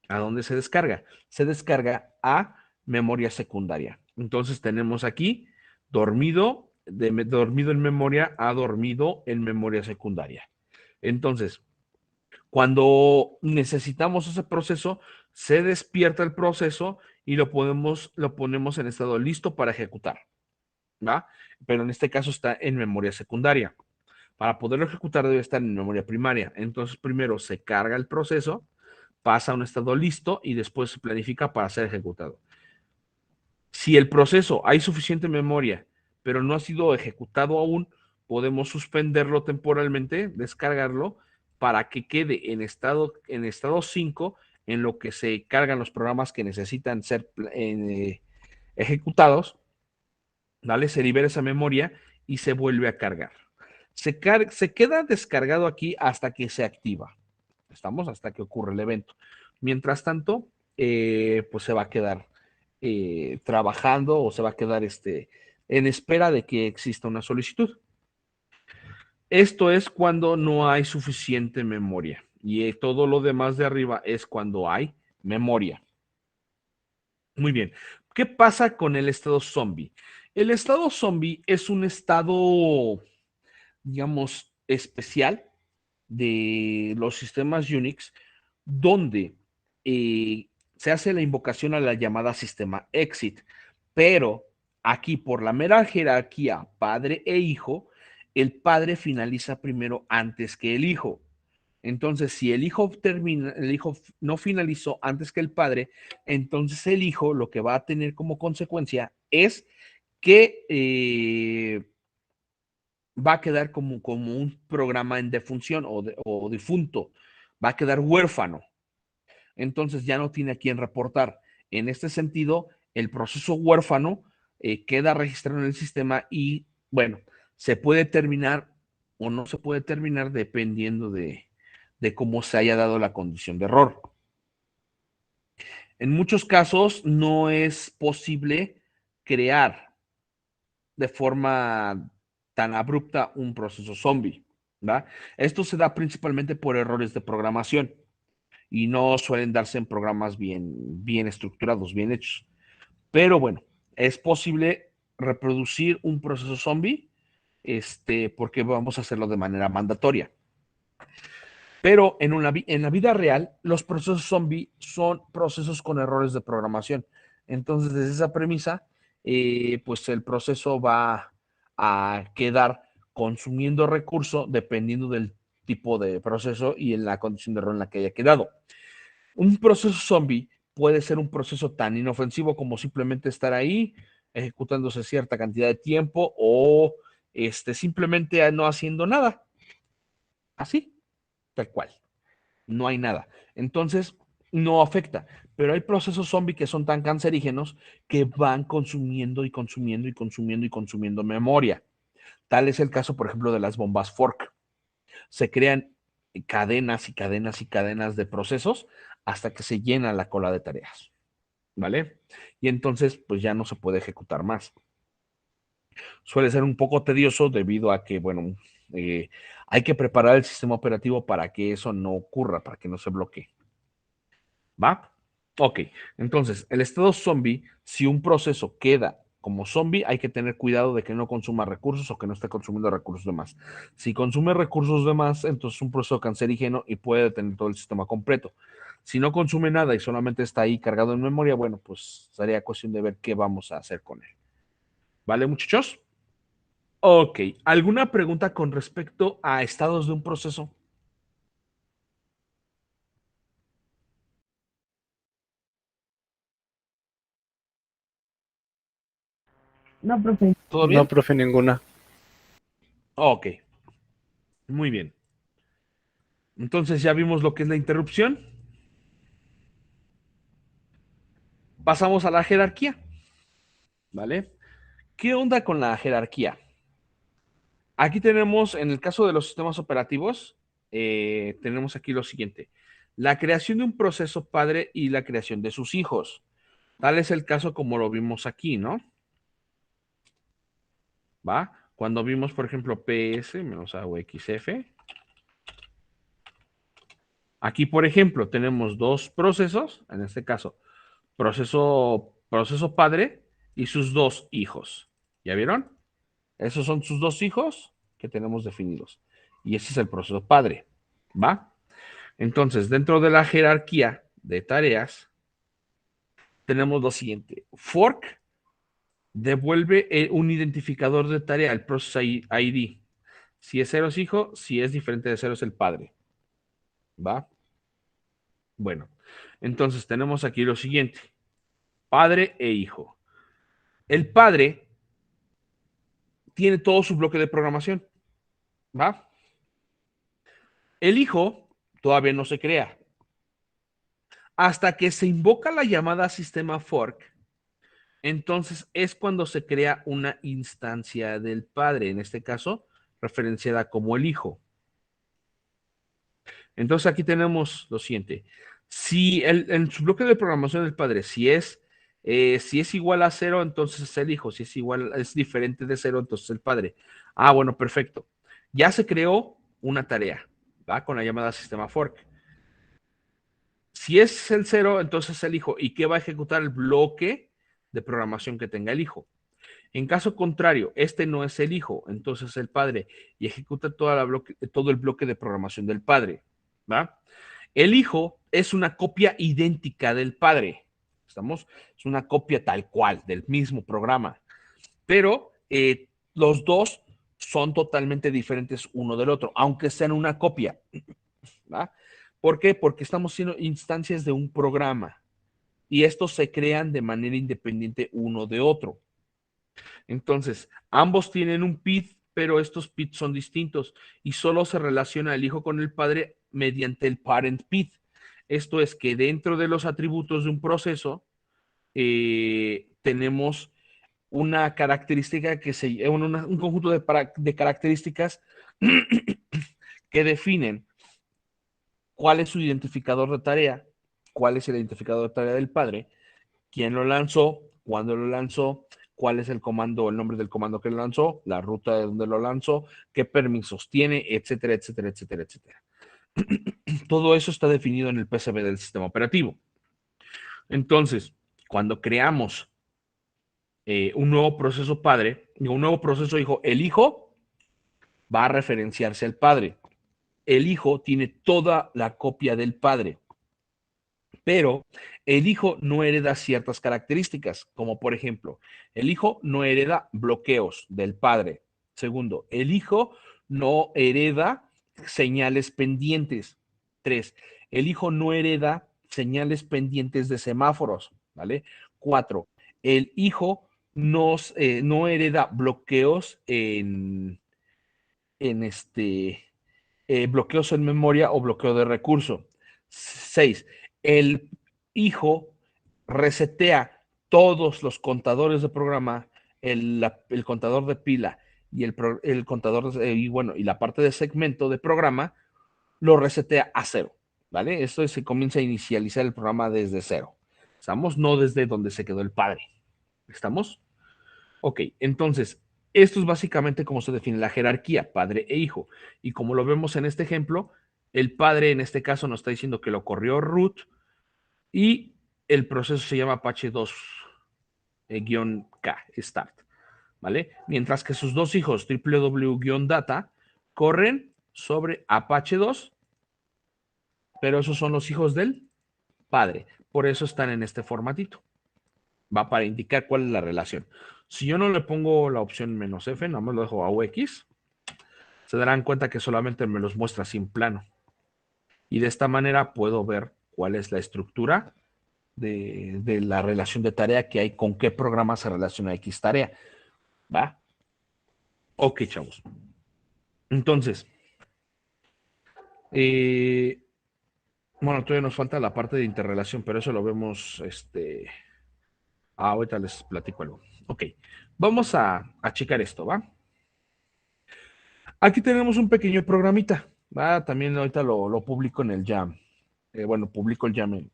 ¿A dónde se descarga? Se descarga a memoria secundaria. Entonces tenemos aquí dormido en memoria a dormido en memoria secundaria. Entonces, cuando necesitamos ese proceso, se despierta el proceso y lo ponemos en estado listo para ejecutar, ¿va? Pero en este caso está en memoria secundaria. Para poderlo ejecutar debe estar en memoria primaria. Entonces, primero se carga el proceso, pasa a un estado listo y después se planifica para ser ejecutado. Si el proceso hay suficiente memoria, pero no ha sido ejecutado aún, podemos suspenderlo temporalmente, descargarlo, para que quede en estado 5, en lo que se cargan los programas que necesitan ser ejecutados, ¿vale? Se libera esa memoria y se vuelve a cargar. Se queda descargado aquí hasta que se activa. Estamos hasta que ocurre el evento. Mientras tanto, pues se va a quedar trabajando o se va a quedar en espera de que exista una solicitud. Esto es cuando no hay suficiente memoria y todo lo demás de arriba es cuando hay memoria. Muy bien. ¿Qué pasa con el estado zombie? El estado zombie es un estado, digamos, especial de los sistemas Unix donde se hace la invocación a la llamada sistema exit, pero aquí por la mera jerarquía padre e hijo, el padre finaliza primero antes que el hijo. Entonces, si el hijo no finalizó antes que el padre, entonces el hijo lo que va a tener como consecuencia es que va a quedar como un programa en defunción o difunto, va a quedar huérfano. Entonces ya no tiene a quién reportar. En este sentido, el proceso huérfano queda registrado en el sistema y, bueno, se puede terminar o no se puede terminar dependiendo de cómo se haya dado la condición de error. En muchos casos no es posible crear de forma tan abrupta un proceso zombie, ¿va? Esto se da principalmente por errores de programación y no suelen darse en programas bien estructurados, bien hechos. Pero bueno, es posible reproducir un proceso zombie, porque vamos a hacerlo de manera mandatoria. Pero en la vida real, los procesos zombie son procesos con errores de programación. Entonces, desde esa premisa, pues el proceso va a quedar consumiendo recurso dependiendo del tipo de proceso y en la condición de error en la que haya quedado. Un proceso zombie puede ser un proceso tan inofensivo como simplemente estar ahí ejecutándose cierta cantidad de tiempo o simplemente no haciendo nada. Así, tal cual. No hay nada. Entonces, no afecta. Pero hay procesos zombie que son tan cancerígenos que van consumiendo y consumiendo y consumiendo y consumiendo memoria. Tal es el caso, por ejemplo, de las bombas fork. Se crean cadenas y cadenas y cadenas de procesos hasta que se llena la cola de tareas, ¿vale? Y entonces, pues ya no se puede ejecutar más. Suele ser un poco tedioso debido a que, bueno, hay que preparar el sistema operativo para que eso no ocurra, para que no se bloquee. ¿Va? Ok, entonces, el estado zombie, si un proceso queda como zombie, hay que tener cuidado de que no consuma recursos o que no esté consumiendo recursos de más. Si consume recursos de más, entonces es un proceso cancerígeno y puede detener todo el sistema completo. Si no consume nada y solamente está ahí cargado en memoria, bueno, pues sería cuestión de ver qué vamos a hacer con él. ¿Vale, muchachos? Ok, ¿alguna pregunta con respecto a estados de un proceso? No, profe. ¿Todo bien? No, profe, ninguna. Ok, muy bien. Entonces ya vimos lo que es la interrupción. Pasamos a la jerarquía, ¿vale? ¿Qué onda con la jerarquía? Aquí tenemos, en el caso de los sistemas operativos, tenemos aquí lo siguiente. La creación de un proceso padre y la creación de sus hijos. Tal es el caso como lo vimos aquí, ¿no? ¿Va? Cuando vimos, por ejemplo, PS menos AUXF. Aquí, por ejemplo, tenemos dos procesos, en este caso, proceso padre y sus dos hijos. ¿Ya vieron? Esos son sus dos hijos que tenemos definidos. Y ese es el proceso padre. ¿Va? Entonces, dentro de la jerarquía de tareas, tenemos lo siguiente. Fork devuelve un identificador de tarea, el process ID. Si es 0 es hijo, si es diferente de 0 es el padre. ¿Va? Bueno, entonces tenemos aquí lo siguiente. Padre e hijo. El padre tiene todo su bloque de programación. ¿Va? El hijo todavía no se crea. Hasta que se invoca la llamada sistema fork, entonces es cuando se crea una instancia del padre. En este caso, referenciada como el hijo. Entonces aquí tenemos lo siguiente. Si en su bloque de programación del padre, si es igual a 0, entonces es el hijo. Si es diferente de 0, entonces el padre. Ah, bueno, perfecto. Ya se creó una tarea, ¿va? Con la llamada sistema fork. Si es el 0, entonces es el hijo. ¿Y qué va a ejecutar el bloque de programación que tenga el hijo? En caso contrario, este no es el hijo, entonces el padre, y ejecuta todo el bloque de programación del padre, ¿va? El hijo es una copia idéntica del padre, ¿estamos? Es una copia tal cual del mismo programa, pero los dos son totalmente diferentes uno del otro, aunque sean una copia, ¿va? ¿Por qué? Porque estamos siendo instancias de un programa y estos se crean de manera independiente uno de otro. Entonces, ambos tienen un PID, pero estos PID son distintos y solo se relaciona el hijo con el padre mediante el parent PID. Esto es que dentro de los atributos de un proceso tenemos una característica un conjunto de características que definen cuál es su identificador de tarea, cuál es el identificador de tarea del padre, quién lo lanzó, cuándo lo lanzó, cuál es el comando, el nombre del comando que lo lanzó, la ruta de donde lo lanzó, qué permisos tiene, etcétera, etcétera, etcétera, etcétera. Todo eso está definido en el PCB del sistema operativo. Entonces, cuando creamos un nuevo proceso padre, un nuevo proceso hijo, el hijo va a referenciarse al padre. El hijo tiene toda la copia del padre, pero el hijo no hereda ciertas características, como por ejemplo, el hijo no hereda bloqueos del padre. Segundo, el hijo no hereda señales pendientes. 3, el hijo no hereda señales pendientes de semáforos, ¿vale? 4, el hijo no hereda bloqueos bloqueos en memoria o bloqueo de recurso. 6, el hijo resetea todos los contadores de programa, el contador de pila y el contador y la parte de segmento de programa lo resetea a 0, ¿vale? Esto se comienza a inicializar el programa desde 0. ¿Estamos? No desde donde se quedó el padre. ¿Estamos? Ok, entonces, esto es básicamente cómo se define la jerarquía, padre e hijo. Y como lo vemos en este ejemplo, el padre en este caso nos está diciendo que lo corrió root y el proceso se llama Apache 2-K, start, ¿vale? Mientras que sus dos hijos, www-data, corren sobre Apache 2, pero esos son los hijos del padre. Por eso están en este formatito. Va para indicar cuál es la relación. Si yo no le pongo la opción "-f", nada más lo dejo a UX, se darán cuenta que solamente me los muestra sin plano. Y de esta manera puedo ver cuál es la estructura de la relación de tarea que hay, con qué programa se relaciona X tarea. ¿Va? Ok, chavos. Entonces, bueno, todavía nos falta la parte de interrelación, pero eso lo vemos, ahorita les platico algo. Ok, vamos a checar esto, ¿va? Aquí tenemos un pequeño programita, ¿va? También ahorita lo publico en el Jam. Bueno, publico el Jam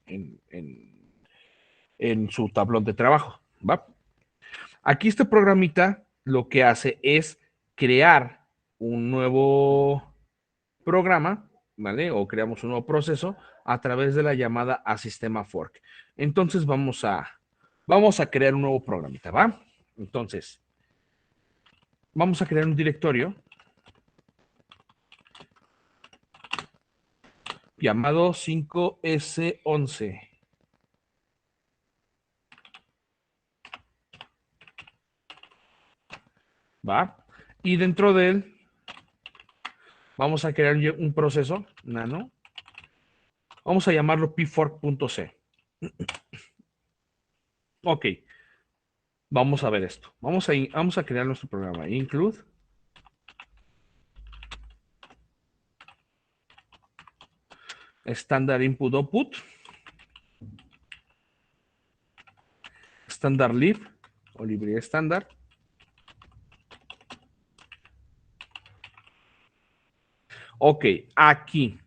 en su tablón de trabajo, ¿va? Aquí este programita lo que hace es crear un nuevo programa, ¿vale? O creamos un nuevo proceso a través de la llamada a sistema fork. Entonces vamos a crear un nuevo programita, ¿va? Entonces, vamos a crear un directorio llamado 5S11. ¿Va? Y dentro de él vamos a crear un proceso nano. Vamos a llamarlo pfork.c. Ok. Vamos a ver esto. Vamos a crear nuestro programa. Include standard input output, standard lib o librería estándar, Ok, aquí.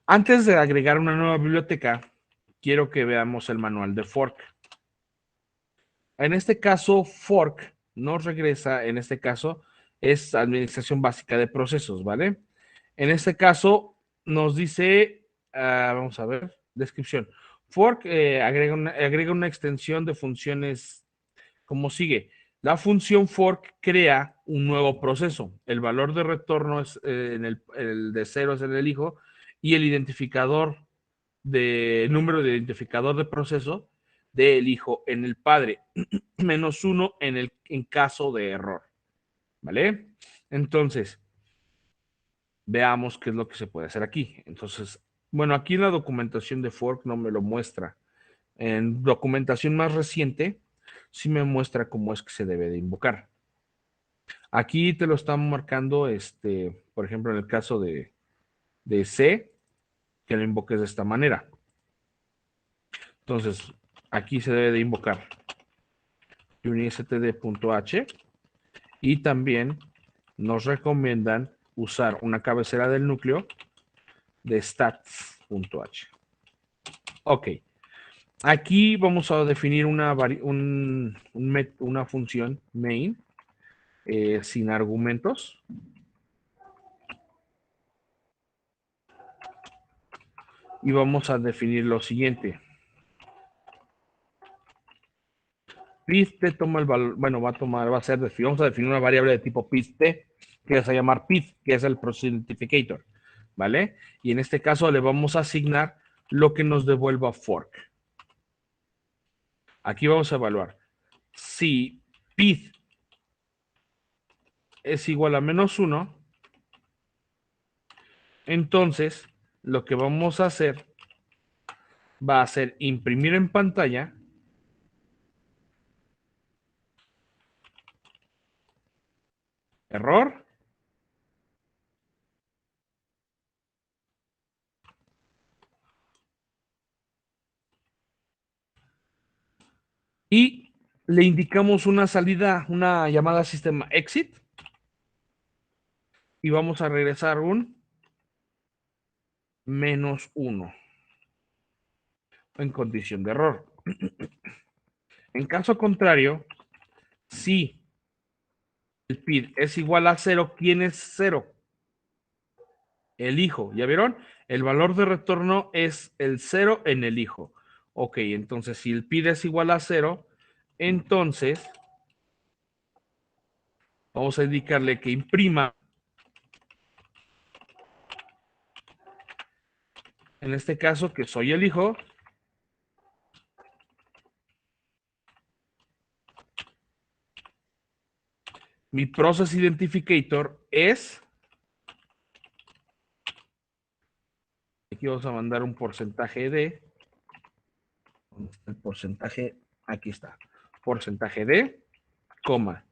Antes de agregar una nueva biblioteca, quiero que veamos el manual de fork. En este caso, fork nos regresa, en este caso, es administración básica de procesos, ¿vale? En este caso, nos dice, vamos a ver, descripción. Fork agrega una extensión de funciones como sigue. La función fork crea un nuevo proceso. El valor de retorno es el de 0 es en el hijo y el identificador número de identificador de proceso del hijo en el padre, -1 en caso de error. ¿Vale? Entonces, veamos qué es lo que se puede hacer aquí. Entonces, bueno, aquí en la documentación de fork no me lo muestra. En documentación más reciente, sí me muestra cómo es que se debe de invocar. Aquí te lo están marcando, por ejemplo, en el caso de C, que lo invoques de esta manera. Entonces, aquí se debe de invocar unistd.h y también nos recomiendan usar una cabecera del núcleo de stats.h. Ok. Aquí vamos a definir una función main sin argumentos. Y vamos a definir lo siguiente. Piste toma el valor, bueno, vamos a definir una variable de tipo piste que vas a llamar pid, que es el process identificator, ¿vale? Y en este caso le vamos a asignar lo que nos devuelva fork. Aquí vamos a evaluar si pid es igual a -1, entonces lo que vamos a hacer va a ser imprimir en pantalla error y le indicamos una salida, una llamada sistema exit y vamos a regresar un -1 en condición de error. En caso contrario, si el PID es igual a 0, ¿quién es 0? El hijo, ¿ya vieron? El valor de retorno es el 0 en el hijo. Ok, entonces si el PID es igual a 0, entonces vamos a indicarle que imprima, en este caso que soy el hijo, mi process identificator es, aquí vamos a mandar un porcentaje de, el porcentaje, aquí está, porcentaje de, coma.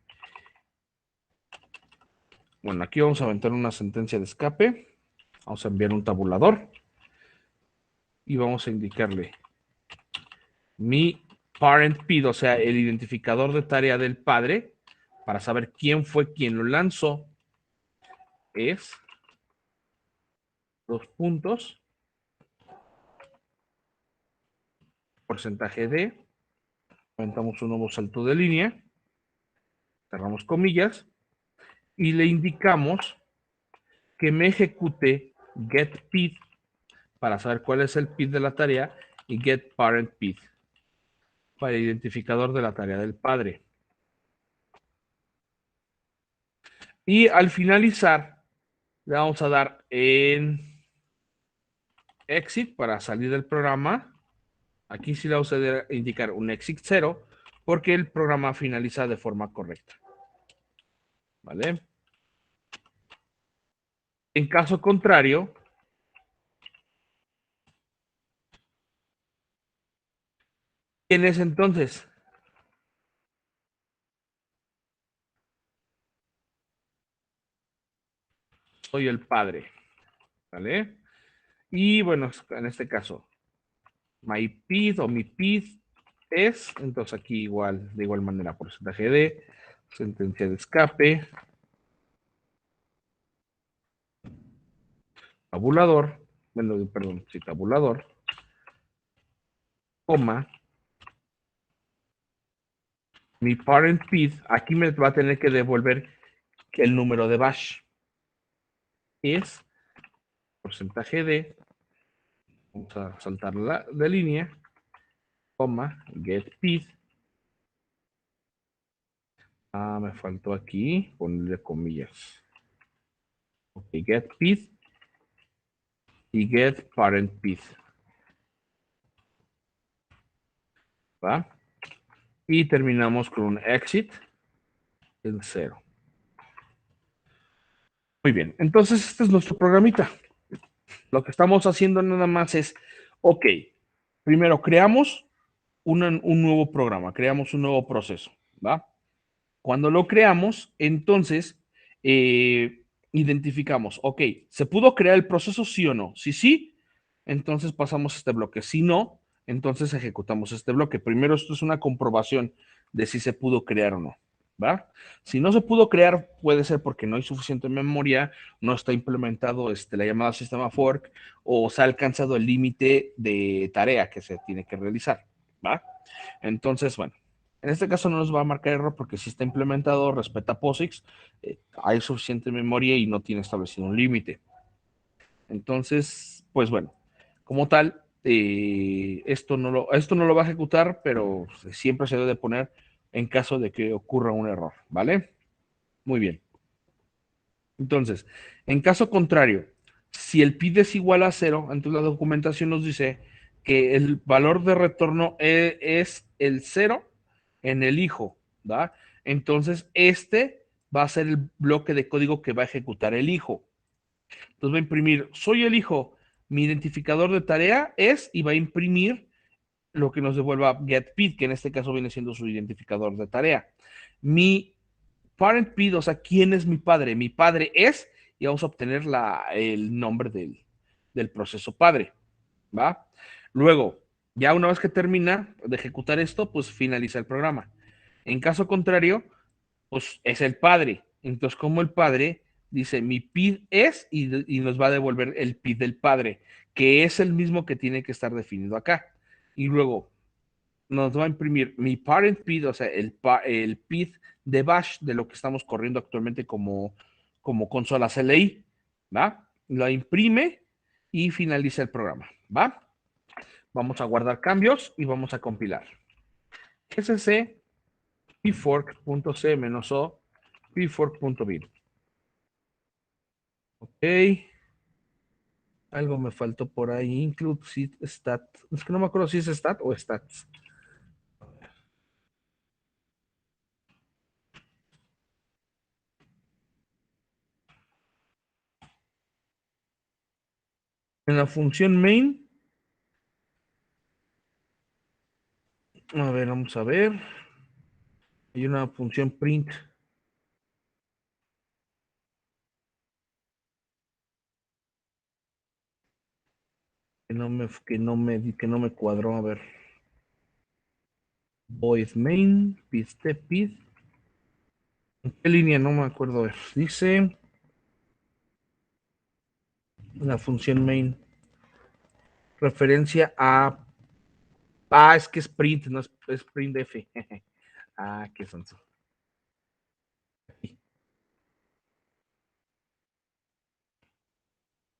Bueno, aquí vamos a aventar una sentencia de escape, vamos a enviar un tabulador y vamos a indicarle mi parent PID, o sea, el identificador de tarea del padre, para saber quién fue quien lo lanzó, es 2 puntos, porcentaje de, aventamos un nuevo salto de línea, cerramos comillas, y le indicamos que me ejecute getPID para saber cuál es el PID de la tarea y getParentPID para el identificador de la tarea del padre. Y al finalizar, le vamos a dar en exit para salir del programa. Aquí sí le vamos a indicar un exit 0 porque el programa finaliza de forma correcta. ¿Vale? En caso contrario, ¿quién es entonces? Soy el padre. ¿Vale? Y bueno, en este caso, my PID o mi PID es, entonces aquí igual, de igual manera, porcentaje de, sentencia de escape, tabulador, bueno, perdón, sí, tabulador, coma, mi parent PID, aquí me va a tener que devolver el número de bash. Es porcentaje de, vamos a saltar la de línea, coma, get PID. Ah, me faltó aquí ponerle comillas. Ok, get PID y get parent PID. ¿Va? Y terminamos con un exit en 0. Muy bien, entonces este es nuestro programita. Lo que estamos haciendo nada más es, ok, primero creamos un nuevo programa, creamos un nuevo proceso, ¿va? Cuando lo creamos, entonces identificamos, ok, ¿se pudo crear el proceso sí o no? Si sí, entonces pasamos este bloque. Si no, entonces ejecutamos este bloque. Primero esto es una comprobación de si se pudo crear o no, ¿va? Si no se pudo crear, puede ser porque no hay suficiente memoria, no está implementado la llamada sistema fork o se ha alcanzado el límite de tarea que se tiene que realizar, ¿va? Entonces, bueno, en este caso no nos va a marcar error porque si está implementado, respeta POSIX, hay suficiente memoria y no tiene establecido un límite. Entonces, pues bueno, como tal, esto no lo va a ejecutar, pero siempre se debe poner en caso de que ocurra un error, ¿vale? Muy bien. Entonces, en caso contrario, si el PID es igual a 0, entonces la documentación nos dice que el valor de retorno es el 0 en el hijo, ¿va? Entonces, este va a ser el bloque de código que va a ejecutar el hijo. Entonces va a imprimir, soy el hijo, mi identificador de tarea es, y va a imprimir lo que nos devuelva getPID, que en este caso viene siendo su identificador de tarea. Mi parent PID, o sea, ¿quién es mi padre? Mi padre es, y vamos a obtener el nombre del proceso padre, ¿va? Luego, ya una vez que termina de ejecutar esto, pues finaliza el programa. En caso contrario, pues es el padre. Entonces, como el padre dice, mi PID es, y nos va a devolver el PID del padre, que es el mismo que tiene que estar definido acá. Y luego nos va a imprimir mi parent PID, o sea, el PID de bash de lo que estamos corriendo actualmente como consola CLI, ¿va? Lo imprime y finaliza el programa, ¿va? Vamos a guardar cambios y vamos a compilar. sc pfork.c-o pfork.bin. Ok. Algo me faltó por ahí. Include stat. Es que no me acuerdo si es stat o stats. En la función main. A ver, vamos a ver. Hay una función print. Que no me cuadró. A ver. Void main. Pid. ¿En qué línea? No me acuerdo. A ver. Dice. La función main. Referencia a. Ah, es que es print, no es print F. Ah, qué sonso.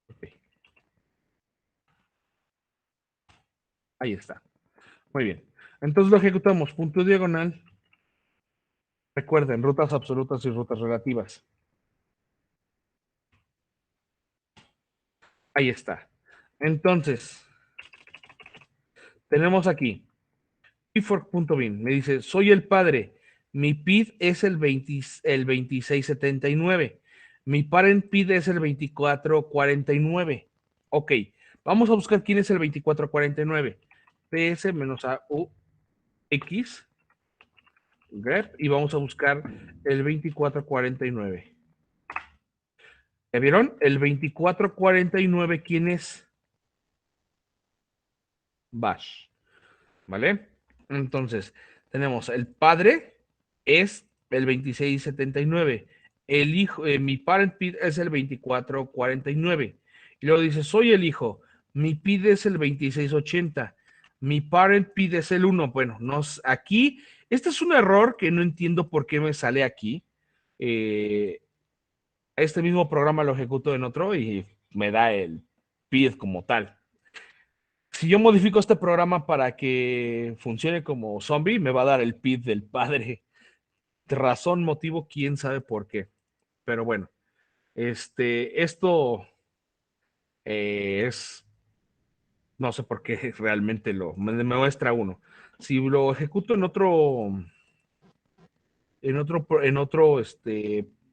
Okay. Ahí está. Muy bien. Entonces lo ejecutamos. Punto diagonal. Recuerden, rutas absolutas y rutas relativas. Ahí está. Entonces, tenemos aquí pfork.bin. Me dice, soy el padre. Mi PID es el 2679. Mi parent PID es el 2449. Ok, vamos a buscar quién es el 2449. PS-AU X grep y vamos a buscar el 2449. ¿Ya vieron? El 2449, ¿quién es? Bash. ¿Vale? Entonces, tenemos el padre es el 2679. El hijo, mi parent PID es el 2449. Y luego dice, soy el hijo, mi PID es el 2680, mi parent PID es el 1. Bueno, aquí, este es un error que no entiendo por qué me sale aquí. Este mismo programa lo ejecuto en otro y me da el PID como tal. Si yo modifico este programa para que funcione como zombie, me va a dar el PID del padre. Razón, motivo, quién sabe por qué. Pero bueno, esto es, no sé por qué realmente me muestra uno. Si lo ejecuto en otro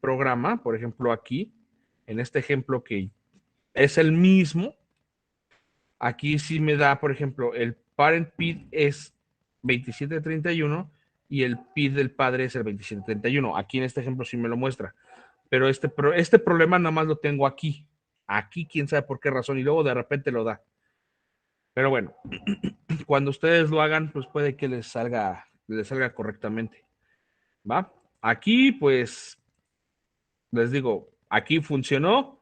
programa, por ejemplo aquí, en este ejemplo que es el mismo, aquí sí me da, por ejemplo, el parent PID es 2731 y el PID del padre es el 2731. Aquí en este ejemplo sí me lo muestra. Pero este problema nada más lo tengo aquí. Aquí quién sabe por qué razón y luego de repente lo da. Pero bueno, cuando ustedes lo hagan, pues puede que les salga correctamente. ¿Va? Aquí, pues, les digo, aquí funcionó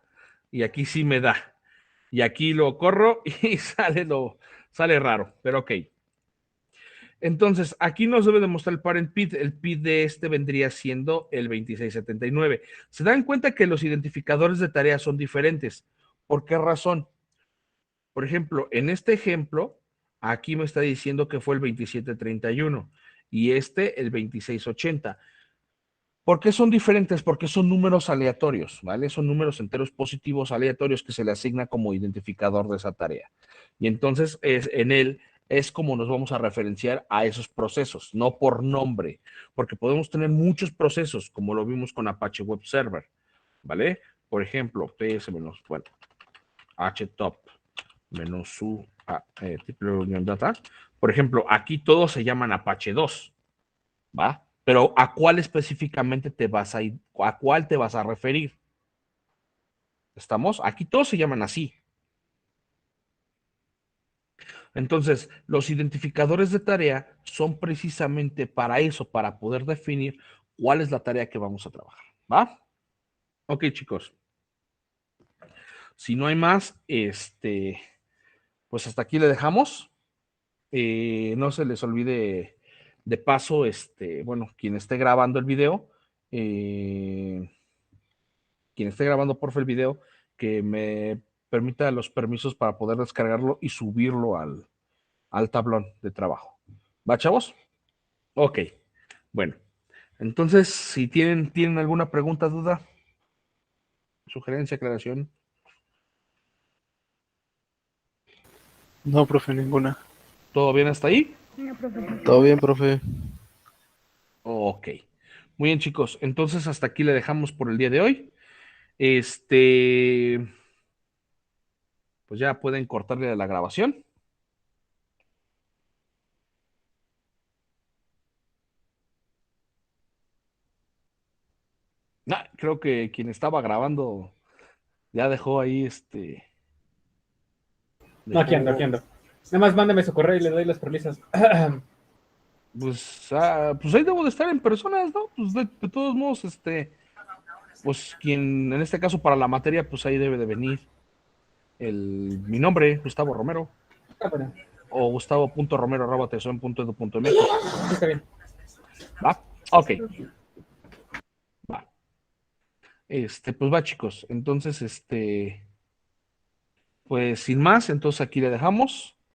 y aquí sí me da. Y aquí lo corro y sale raro, pero ok. Entonces, aquí nos debe demostrar el parent PID. El PID de este vendría siendo el 2679. Se dan cuenta que los identificadores de tareas son diferentes. ¿Por qué razón? Por ejemplo, en este ejemplo, aquí me está diciendo que fue el 2731 y el 2680. ¿Por qué son diferentes? Porque son números aleatorios, ¿vale? Son números enteros positivos aleatorios que se le asigna como identificador de esa tarea. Y entonces en él es como nos vamos a referenciar a esos procesos, no por nombre, porque podemos tener muchos procesos, como lo vimos con Apache Web Server, ¿vale? Por ejemplo, htop -u triple unión data. Por ejemplo, aquí todos se llaman Apache 2, ¿va? Pero ¿a cuál específicamente a cuál te vas a referir? ¿Estamos? Aquí todos se llaman así. Entonces, los identificadores de tarea son precisamente para eso, para poder definir cuál es la tarea que vamos a trabajar, ¿va? Ok, chicos. Si no hay más, pues hasta aquí le dejamos. No se les olvide, de paso, bueno, quien esté grabando el video, porfa el video, que me permita los permisos para poder descargarlo y subirlo al tablón de trabajo. ¿Va, chavos? Ok. Bueno, entonces, si tienen alguna pregunta, duda, sugerencia, aclaración. No, profe, ninguna. ¿Todo bien hasta ahí? No, profe. Todo bien, profe. Ok. Muy bien, chicos. Entonces, hasta aquí le dejamos por el día de hoy. Pues ya pueden cortarle la grabación. Creo que quien estaba grabando ya dejó ahí No, aquí ando. Nada más mándame su correo y le doy las permisas. Pues ahí debo de estar en personas, ¿no? Pues de todos modos, pues quien en este caso para la materia, pues ahí debe de venir mi nombre, Gustavo Romero. Bueno. O gustavo.romero@teson.edu.mx. Está bien. ¿Va? Ok. Va. Pues va, chicos. Entonces, pues sin más, entonces aquí le dejamos.